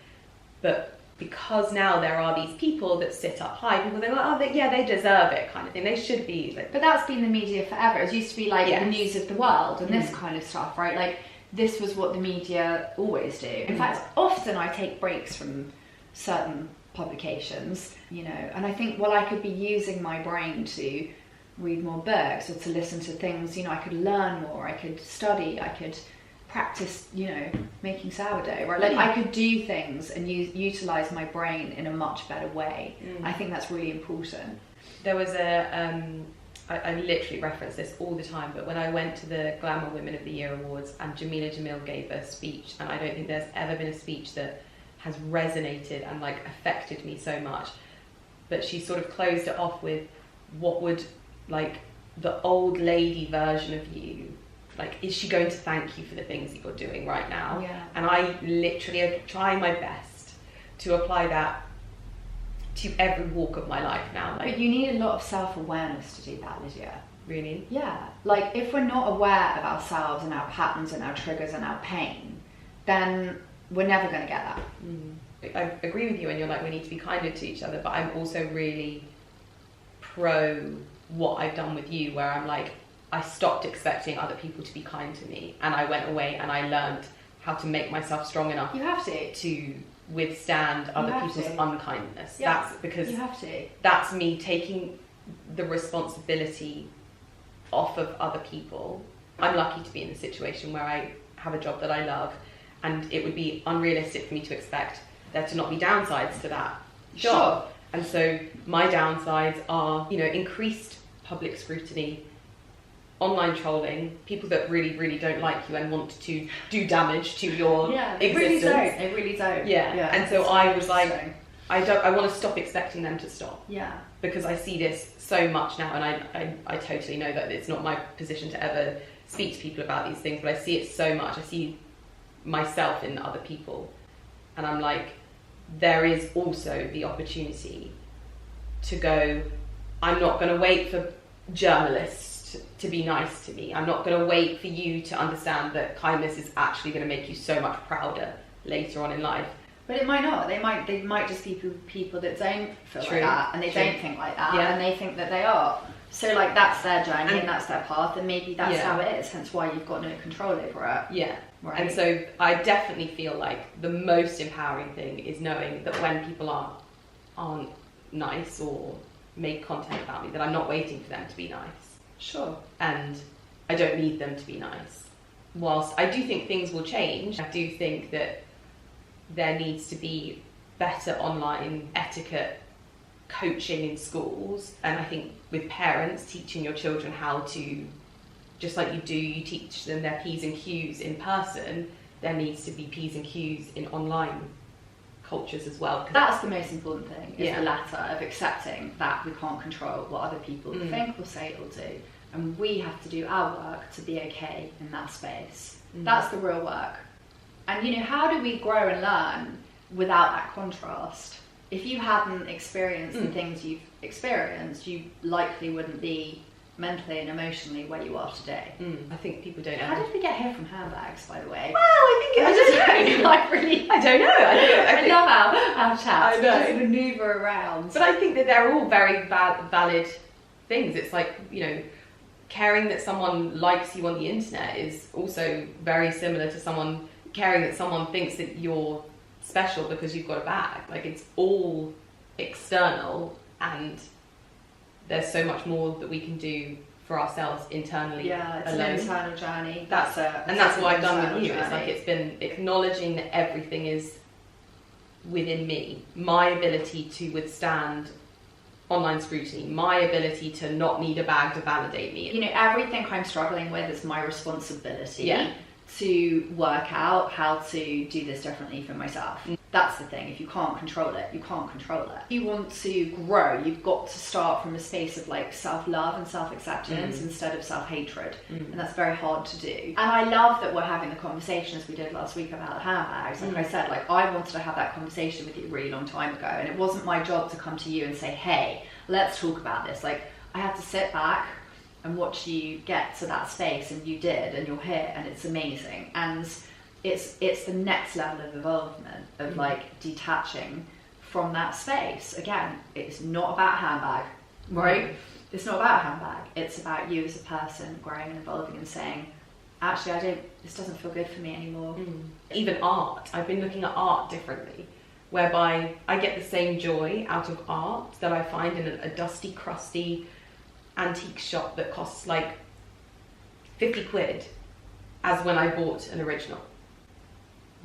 But because now there are these people that sit up high, people think, oh, they deserve it, kind of thing. They should be. But that's been the media forever. It used to be like the news of the world and this kind of stuff, right? Like, this was what the media always do. In fact, often I take breaks from certain publications, you know, and I think, well, I could be using my brain to read more books or to listen to things, you know, I could learn more, I could study, I could practice, you know, making sourdough, right? Like, I could do things and utilize my brain in a much better way. I think that's really important. There was I literally reference this all the time, but when I went to the Glamour Women of the Year Awards and Jamila Jamil gave a speech, and I don't think there's ever been a speech that has resonated and like affected me so much, but she sort of closed it off with, what would like the old lady version of you, like, is she going to thank you for the things that you're doing right now? Yeah. And I literally am trying my best to apply that to every walk of my life now. Like, but you need a lot of self-awareness to do that, Lydia. Really? Yeah. Like, if we're not aware of ourselves and our patterns and our triggers and our pain, then we're never going to get that. I agree with you, and you're like, we need to be kinder to each other, but I'm also really pro what I've done with you, where I'm like, I stopped expecting other people to be kind to me, and I went away and I learned how to make myself strong enough to withstand other people's unkindness. Yeah. That's because that's me taking the responsibility off of other people. I'm lucky to be in a situation where I have a job that I love, and it would be unrealistic for me to expect there to not be downsides to that job. Sure. And so my downsides are, you know, increased public scrutiny, online trolling, people that really, really don't like you and want to do damage to your existence. They really don't. Yeah. And so I was like, I want to stop expecting them to stop. Yeah. Because I see this so much now, and I totally know that it's not my position to ever speak to people about these things, but I see it so much. I see myself in other people, and I'm like, there is also the opportunity to go, I'm not going to wait for journalists to be nice to me. I'm not going to wait for you to understand that kindness is actually going to make you so much prouder later on in life. But it might not. They might just be people that don't feel True. like that, and they True. don't think like that, Yeah. and they think that they are. So like that's their journey and that's their path, and maybe that's Yeah. how it is. Hence why you've got no control over it. Yeah. Right. And so I definitely feel like the most empowering thing is knowing that when people aren't nice or make content about me, that I'm not waiting for them to be nice. Sure. And I don't need them to be nice. Whilst I do think things will change, I do think that there needs to be better online etiquette coaching in schools, and I think with parents teaching your children how to, just like you teach them their P's and Q's in person, there needs to be P's and Q's in online cultures as well. That's the most important thing, is Yeah. the latter of accepting that we can't control what other people think or say or do, and we have to do our work to be okay in that space. That's the real work. And you know, how do we grow and learn without that contrast? If you hadn't experienced the things you've experienced, you likely wouldn't be mentally and emotionally where you are today. I think people don't How know. did we get here from handbags, by the way? Well, I don't know. I don't know. I love our chat. I know. Just maneuver around. But I think that they're all very valid things. It's like, you know, caring that someone likes you on the internet is also very similar to someone caring that someone thinks that you're special because you've got a bag. Like, it's all external, and there's so much more that we can do for ourselves internally. Yeah, it's alone. an internal journey. That's what I've done with you. It's like, it's been acknowledging that everything is within me. My ability to withstand online scrutiny, my ability to not need a bag to validate me. You know, everything I'm struggling with is my responsibility. Yeah. To work out how to do this differently for myself. That's the thing. If you can't control it, you can't control it. If you want to grow, you've got to start from a space of like self-love and self-acceptance instead of self-hatred. And that's very hard to do. And I love that we're having the conversation as we did last week about handbags. Like I said, like I wanted to have that conversation with you a really long time ago, and it wasn't my job to come to you and say, hey, let's talk about this. Like, I had to sit back and watch you get to that space, and you did, and you're here, and it's amazing. And it's the next level of involvement of like detaching from that space. Again, it's not about handbag, right? It's not about handbag. It's about you as a person growing and evolving and saying, actually, this doesn't feel good for me anymore. Even art. I've been looking at art differently, whereby I get the same joy out of art that I find in a dusty, crusty antique shop that costs like 50 quid as when I bought an original.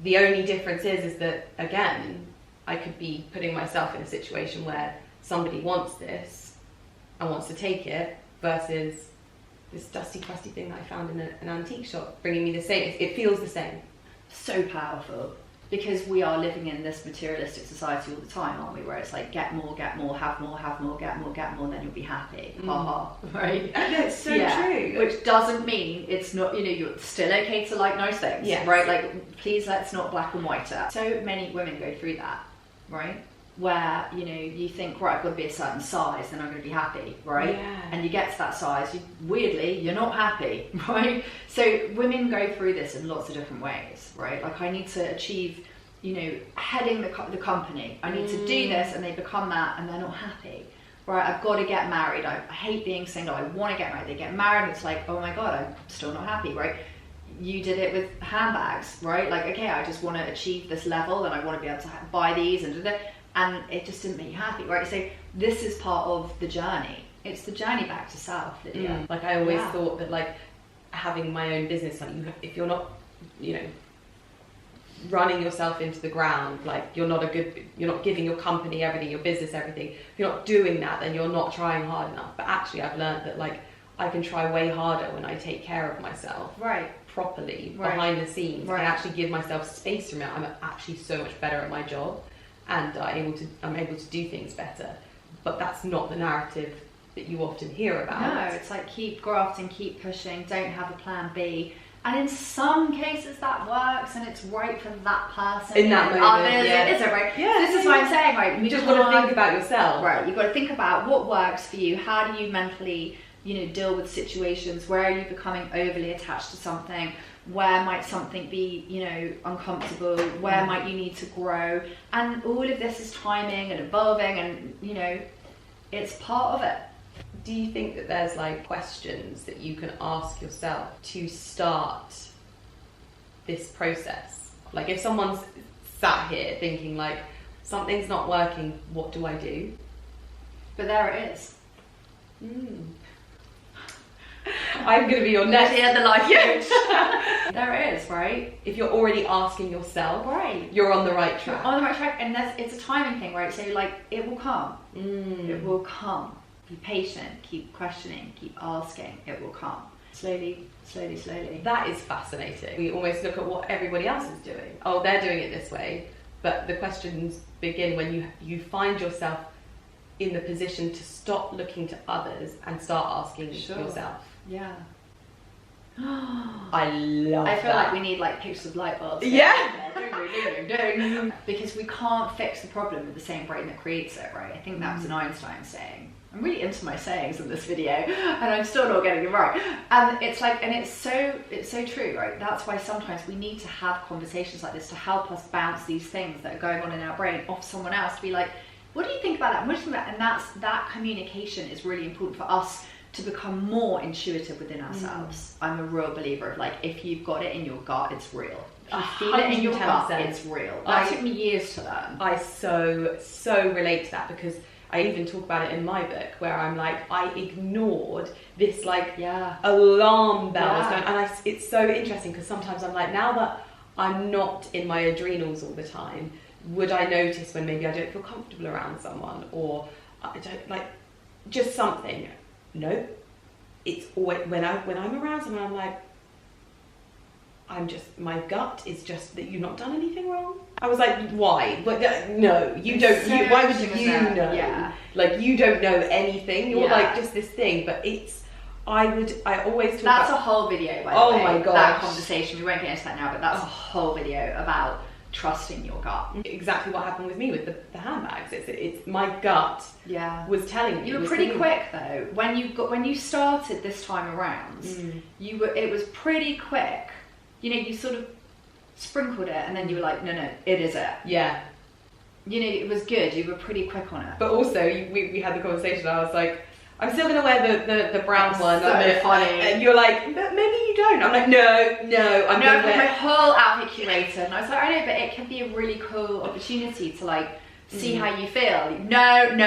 The only difference is that, again, I could be putting myself in a situation where somebody wants this and wants to take it, versus this dusty, crusty thing that I found in an antique shop bringing me the same. It feels the same. So powerful, because we are living in this materialistic society all the time, aren't we? Where it's like, get more, have more, get more, then you'll be happy. Right? And it's so true. Which doesn't mean it's not, you know, you're still okay to like nice things, Yes. right? Like, please let's not black and white it. So many women go through that, right? Where, you know, you think, right, I've got to be a certain size, then I'm going to be happy, right? Yeah. And you get to that size, weirdly, you're not happy, right? So women go through this in lots of different ways, right? Like, I need to achieve, you know, heading the company. I need to do this, and they become that, and they're not happy, right? I've got to get married. I hate being single. I want to get married. They get married, and it's like, oh my God, I'm still not happy, right? You did it with handbags, right? Like, okay, I just want to achieve this level, and I want to be able to buy these and do that. And it just didn't make you happy, right? So this is part of the journey. It's the journey back to self, Lydia. Like, I always thought that, like, having my own business, like, if you're not, you know, running yourself into the ground, like, you're not giving your company everything, your business everything. If you're not doing that, then you're not trying hard enough. But actually, I've learned that, like, I can try way harder when I take care of myself. Right. Properly, Right. behind the scenes. Right. I actually give myself space from it. I'm actually so much better at my job. and I'm able to do things better. But that's not the narrative that you often hear about. No, it's like keep grafting, keep pushing, don't have a plan B. And in some cases that works and it's right for that person. In that moment, others, yeah. it isn't right. Yeah, So this is what I'm saying, right? You just got to think about yourself. Right, you've got to think about what works for you. How do you mentally, deal with situations? Where are you becoming overly attached to something? Where might something be, uncomfortable? Where might you need to grow? And all of this is timing and evolving and, it's part of it. Do you think that there's like questions that you can ask yourself to start this process? Like if someone's sat here thinking like, something's not working, what do I do? But there it is. I'm going to be your next... Yeah, the life coach. There it is, right? If you're already asking yourself, right, you're on the right track. You're on the right track, and it's a timing thing, right? So like, it will come. It will come. Be patient, keep questioning, keep asking, it will come. Slowly, slowly, slowly. That is fascinating. We almost look at what everybody else is doing. Oh, they're doing it this way. But the questions begin when you find yourself in the position to stop looking to others and start asking yourself. Yeah. I love I feel that. like we need like pictures of light bulbs. Yeah. Because we can't fix the problem with the same brain that creates it, right? I think that was an Einstein saying. I'm really into my sayings in this video, and I'm still not getting it right. And it's like, and it's so true, right? That's why sometimes we need to have conversations like this to help us bounce these things that are going on in our brain off someone else to be like, what do you think about that? What do you think about that? And that communication is really important for us to become more intuitive within ourselves. I'm a real believer of like, if you've got it in your gut, it's real. If you feel it in your gut, it's real. That took me years to learn. I so relate to that because I even talk about it in my book where I'm like, I ignored this like alarm bells going, and it's so interesting because sometimes I'm like, now that I'm not in my adrenals all the time, would I notice when maybe I don't feel comfortable around someone or I don't like just something? No, it's always when I'm around someone, I'm like, my gut is just that you've not done anything wrong. I was like, why? But no, you don't. So why would you know? Yeah. Like you don't know anything. You're like just this thing. But I always talk That's about, a whole video, by the way. Oh my god. That conversation, we won't get into that now, but that's a whole video about trusting your gut. Exactly what happened with me with the handbags. It's my gut was telling me. You were pretty quick though. When you started this time around, it was pretty quick. You sort of sprinkled it and then you were like, no, it is it. Yeah. It was good. You were pretty quick on it. But also, we had the conversation. I was like, I'm still going to wear the brown one. So funny. And you're like, but maybe you don't. I'm like, no, I'm going to wear my whole outfit curated. And I was like, I know, but it can be a really cool opportunity to like see how you feel. No. And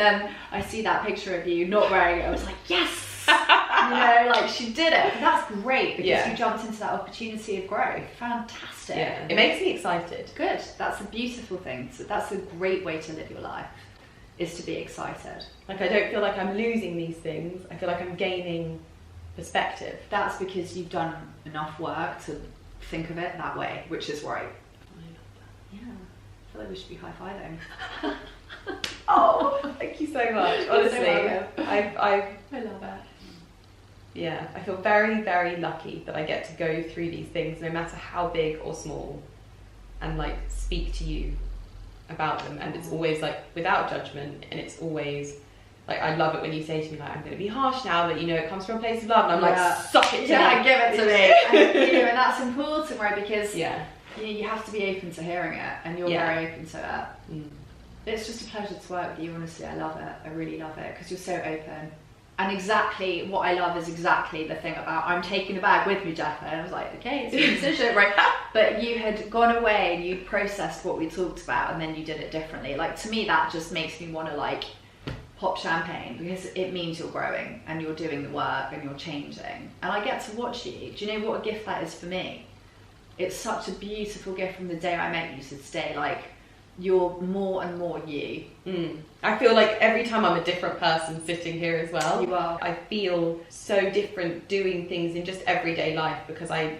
then I see that picture of you not wearing it. I was like, yes. Like she did it. But that's great because you jumped into that opportunity of growth. Fantastic. Yeah. It makes me excited. Good. That's a beautiful thing. So that's a great way to live your life, is to be excited. Like I don't feel like I'm losing these things. I feel like I'm gaining perspective. That's because you've done enough work to think of it that way, which is right. Yeah. I feel like we should be high-fiving. Oh, thank you so much. Honestly, I love it. Yeah, I feel very, very lucky that I get to go through these things, no matter how big or small, and like speak to you about them. And it's always like without judgment, and it's always like, I love it when you say to me like, I'm going to be harsh now, but it comes from a place of love, and I'm like, suck it to me. Yeah, give it to me. And that's important, right? Because you have to be open to hearing it, and you're very open to it. It's just a pleasure to work with you, honestly. I love it. I really love it because you're so open. And exactly what I love is exactly the thing about, I'm taking the bag with me, Jaffa. And I was like, okay, it's your decision, right? But you had gone away and you processed what we talked about, and then you did it differently. Like, to me, that just makes me want to like pop champagne, because it means you're growing and you're doing the work and you're changing. And I get to watch you. Do you know what a gift that is for me? It's such a beautiful gift from the day I met you to today. Like, you're more and more you. I feel like every time I'm a different person sitting here as well. You are. I feel so different doing things in just everyday life because I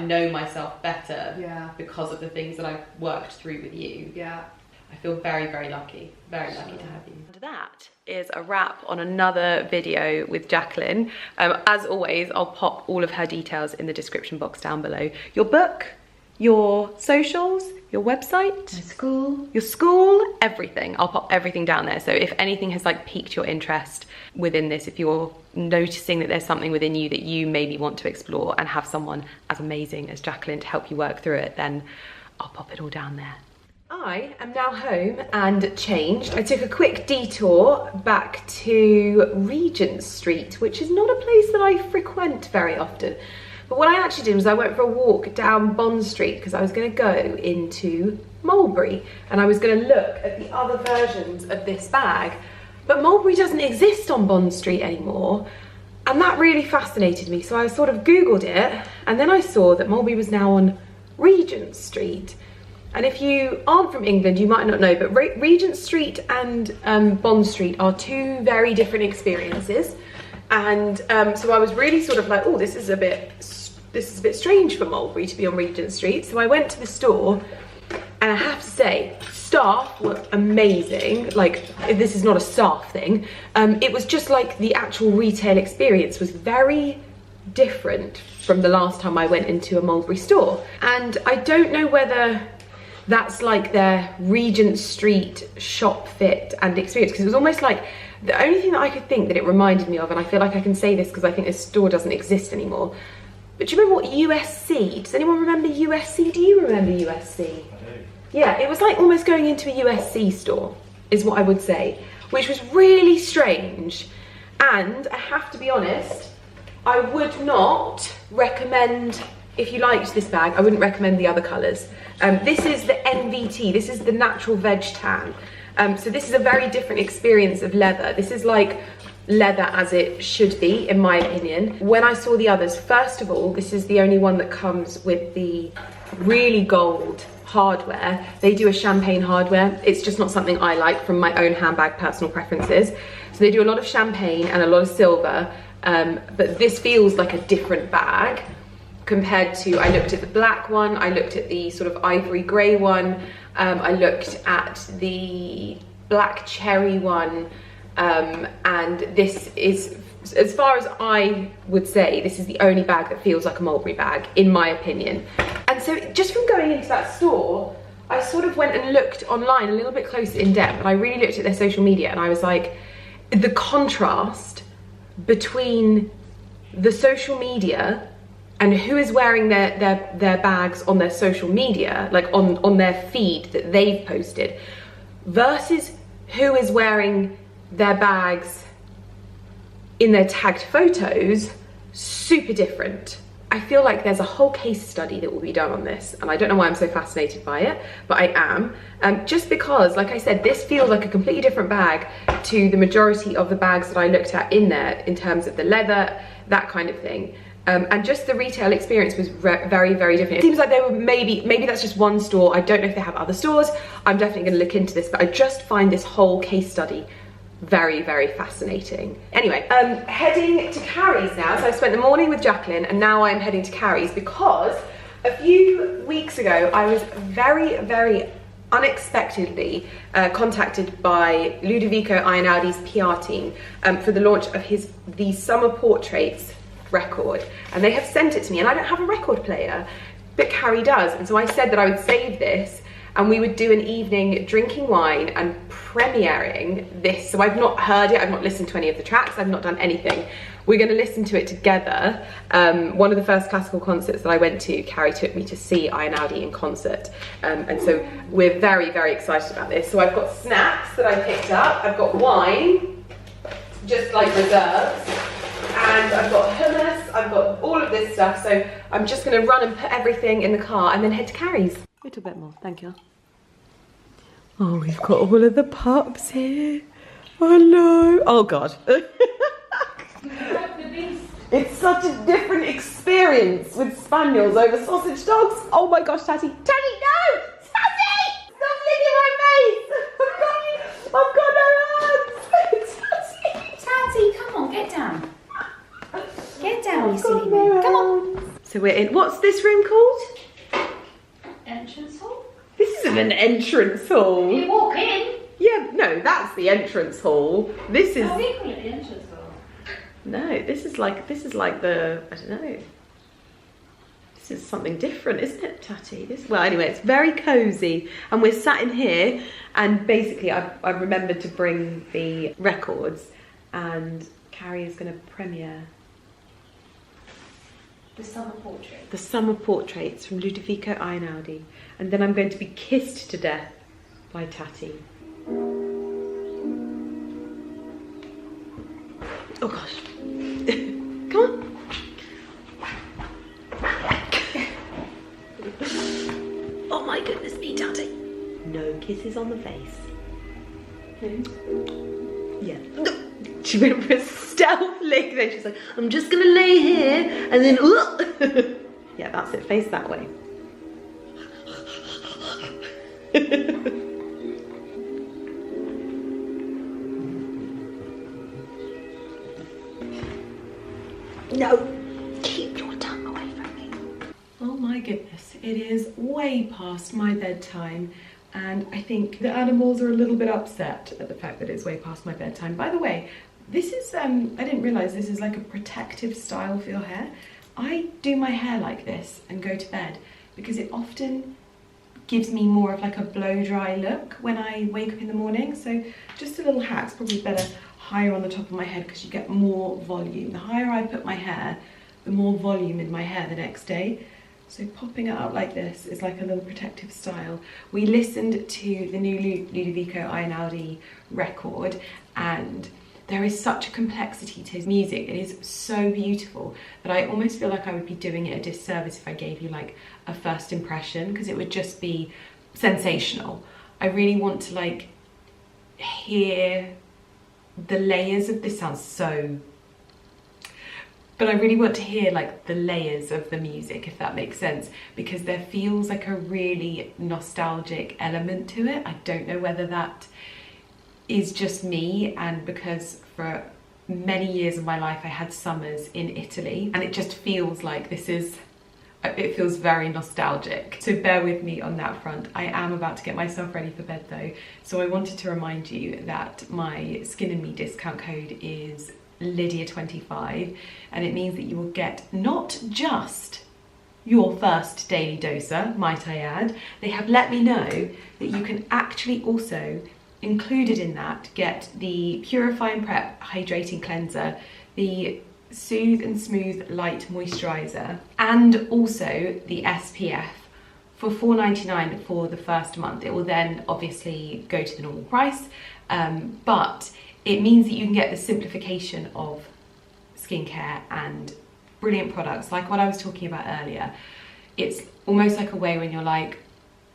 know myself better because of the things that I've worked through with you. Yeah. I feel very, very lucky to have you. And that is a wrap on another video with Jacqueline. As always, I'll pop all of her details in the description box down below. Your book, your socials, your website, your school, everything. I'll pop everything down there. So if anything has like piqued your interest within this, if you're noticing that there's something within you that you maybe want to explore and have someone as amazing as Jacqueline to help you work through it, then I'll pop it all down there. I am now home and changed. I took a quick detour back to Regent Street, which is not a place that I frequent very often. But what I actually did was I went for a walk down Bond Street because I was going to go into Mulberry and I was going to look at the other versions of this bag. But Mulberry doesn't exist on Bond Street anymore, and that really fascinated me. So I sort of Googled it, and then I saw that Mulberry was now on Regent Street. And if you aren't from England, you might not know, but Regent Street and Bond Street are two very different experiences. And so I was really sort of like, oh, this is a bit strange for Mulberry to be on Regent Street. So I went to the store, and I have to say, staff were amazing. Like, this is not a staff thing. It was just like the actual retail experience was very different from the last time I went into a Mulberry store. And I don't know whether that's like their Regent Street shop fit and experience, because it was almost like the only thing that I could think that it reminded me of, and I feel like I can say this because I think this store doesn't exist anymore, but do you remember what USC? Does anyone remember USC? Do you remember USC? I do. Yeah, it was like almost going into a USC store, is what I would say, which was really strange. And I have to be honest, I would not recommend, if you liked this bag, I wouldn't recommend the other colours. This is the NVT, this is the natural veg tan. So this is a very different experience of leather. This is like leather as it should be, in my opinion. When I saw the others, first of all, this is the only one that comes with the really gold hardware. They do a champagne hardware. It's just not something I like from my own handbag personal preferences. So they do a lot of champagne and a lot of silver, but this feels like a different bag compared to, I looked at the black one, I looked at the sort of ivory grey one, I looked at the black cherry one, and this is, as far as I would say, this is the only bag that feels like a Mulberry bag, in my opinion. And so just from going into that store, I sort of went and looked online a little bit closer in depth, and I really looked at their social media, and I was like, the contrast between the social media and who is wearing their bags on their social media, like on their feed that they've posted, versus who is wearing their bags in their tagged photos, super different. I feel like there's a whole case study that will be done on this, and I don't know why I'm so fascinated by it, but I am. Just because, like I said, this feels like a completely different bag to the majority of the bags that I looked at in there, in terms of the leather, that kind of thing. And just the retail experience was very, very different. It seems like they were maybe that's just one store. I don't know if they have other stores. I'm definitely gonna look into this, but I just find this whole case study very, very fascinating. Anyway, heading to Carrie's now. So I spent the morning with Jacqueline, and now I'm heading to Carrie's because a few weeks ago I was very, very unexpectedly contacted by Ludovico Einaudi's PR team for the launch of the Summer Portraits record, and they have sent it to me, and I don't have a record player, but Carrie does, and so I said that I would save this and we would do an evening drinking wine and premiering this. So I've not heard it, I've not listened to any of the tracks, I've not done anything. We're going to listen to it together. One of the first classical concerts that I went to, Carrie took me to see Einaudi in concert, and so we're very, very excited about this. So I've got snacks that I picked up, I've got wine, just like reserves, and I've got hummus, I've got all of this stuff, so I'm just going to run and put everything in the car and then head to Carrie's. A little bit more, thank you. Oh, we've got all of the pups here. Oh no, oh God. It's such a different experience with spaniels over sausage dogs. Oh my gosh, Tatty. Tatty, no! Tatty! Stop licking my face! I've got no arms! Tatty! Tatty, come on, get down. Get down, you silly man. Come on. So we're in, what's this room called? Entrance hall? This isn't an entrance hall. You walk in. Yeah, no, that's the entrance hall. This is... Oh, equally the entrance hall. No, this is like the, I don't know. This is something different, isn't it, Tatty? Well, anyway, it's very cosy, and we're sat in here, and basically I remembered to bring the records, and Carrie is going to premiere The summer portrait. the summer portraits from Ludovico Einaudi, and then I'm going to be kissed to death by Tatty. Oh gosh. Come on. Oh my goodness me, Tatty. No kisses on the face. Yeah. She went for a stealth lick, then she's like, I'm just gonna lay here and then yeah, that's it, face that way. No, keep your tongue away from me. Oh my goodness, it is way past my bedtime, and I think the animals are a little bit upset at the fact that it's way past my bedtime. By the way, this is, I didn't realise this is like a protective style for your hair. I do my hair like this and go to bed because it often gives me more of like a blow dry look when I wake up in the morning. So just a little hack's probably better higher on the top of my head because you get more volume. The higher I put my hair, the more volume in my hair the next day. So popping it up like this is like a little protective style. We listened to the new Ludovico Einaudi record, and there is such a complexity to his music. It is so beautiful that I almost feel like I would be doing it a disservice if I gave you like a first impression, because it would just be sensational. I really want to like hear the layers of this. Sounds so, but I really want to hear like the layers of the music, if that makes sense, because there feels like a really nostalgic element to it. I don't know whether that is just me, and because for many years of my life I had summers in Italy, and it just feels like this is, it feels very nostalgic. So bear with me on that front. I am about to get myself ready for bed though, so I wanted to remind you that my Skin and Me discount code is Lydia25, and it means that you will get not just your first daily doser, might I add. They have let me know that you can actually also, included in that, get the Purify and Prep Hydrating Cleanser, the Soothe and Smooth Light Moisturiser, and also the SPF for $4.99 for the first month. It will then obviously go to the normal price, but it means that you can get the simplification of skincare and brilliant products like what I was talking about earlier. It's almost like a way when you're like,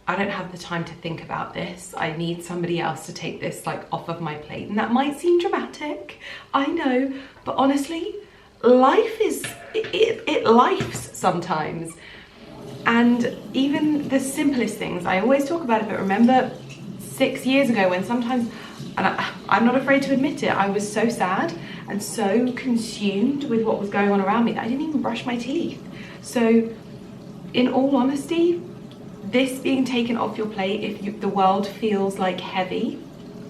I don't have the time to think about this. I need somebody else to take this like off of my plate. And that might seem dramatic, I know, but honestly, life is, it lifes sometimes. And even the simplest things, I always talk about it, but remember 6 years ago when sometimes, and I'm not afraid to admit it, I was so sad and so consumed with what was going on around me that I didn't even brush my teeth. So in all honesty, this being taken off your plate, if the world feels like heavy,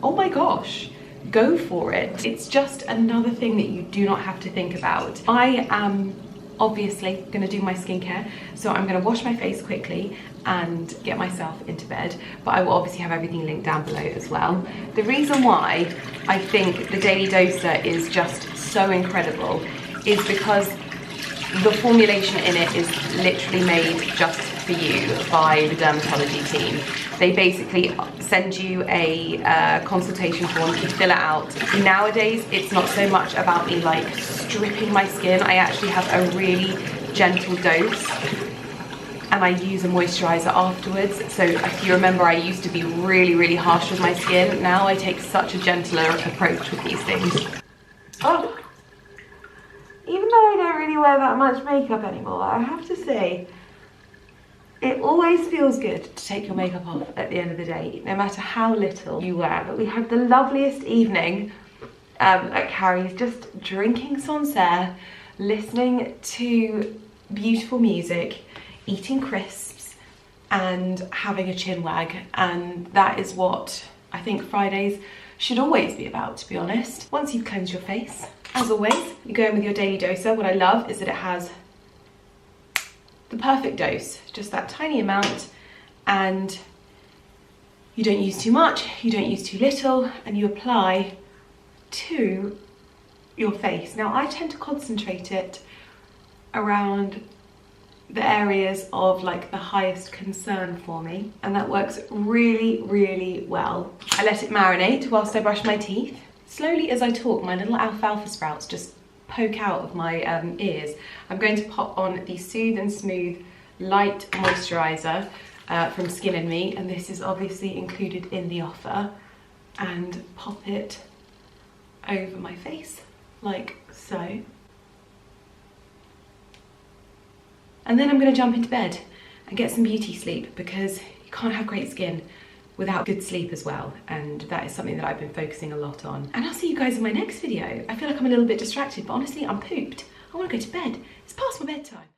oh my gosh, go for it. It's just another thing that you do not have to think about. I am obviously gonna do my skincare, so I'm gonna wash my face quickly and get myself into bed, but I will obviously have everything linked down below as well. The reason why I think the Daily Doser is just so incredible is because the formulation in it is literally made just for you by the dermatology team. They basically send you a consultation form, you fill it out. Nowadays, it's not so much about me like stripping my skin. I actually have a really gentle dose, and I use a moisturizer afterwards. So if you remember, I used to be really, really harsh with my skin. Now I take such a gentler approach with these things. Oh. Even though I don't really wear that much makeup anymore, I have to say, it always feels good to take your makeup off at the end of the day, no matter how little you wear. But we had the loveliest evening at Carrie's, just drinking Sancerre, listening to beautiful music, eating crisps, and having a chin wag, and that is what I think Fridays should always be about, to be honest. Once you've cleansed your face, as always, you go in with your daily doser. What I love is that it has the perfect dose, just that tiny amount, and you don't use too much, you don't use too little, and you apply to your face. Now, I tend to concentrate it around the areas of like the highest concern for me, and that works really, really well. I let it marinate whilst I brush my teeth. Slowly as I talk, my little alfalfa sprouts just poke out of my ears. I'm going to pop on the Soothe and Smooth Light Moisturiser from Skin & Me, and this is obviously included in the offer, and pop it over my face like so. And then I'm going to jump into bed and get some beauty sleep, because you can't have great skin without good sleep as well, and that is something that I've been focusing a lot on. And I'll see you guys in my next video. I feel like I'm a little bit distracted, but honestly I'm pooped. I want to go to bed. It's past my bedtime.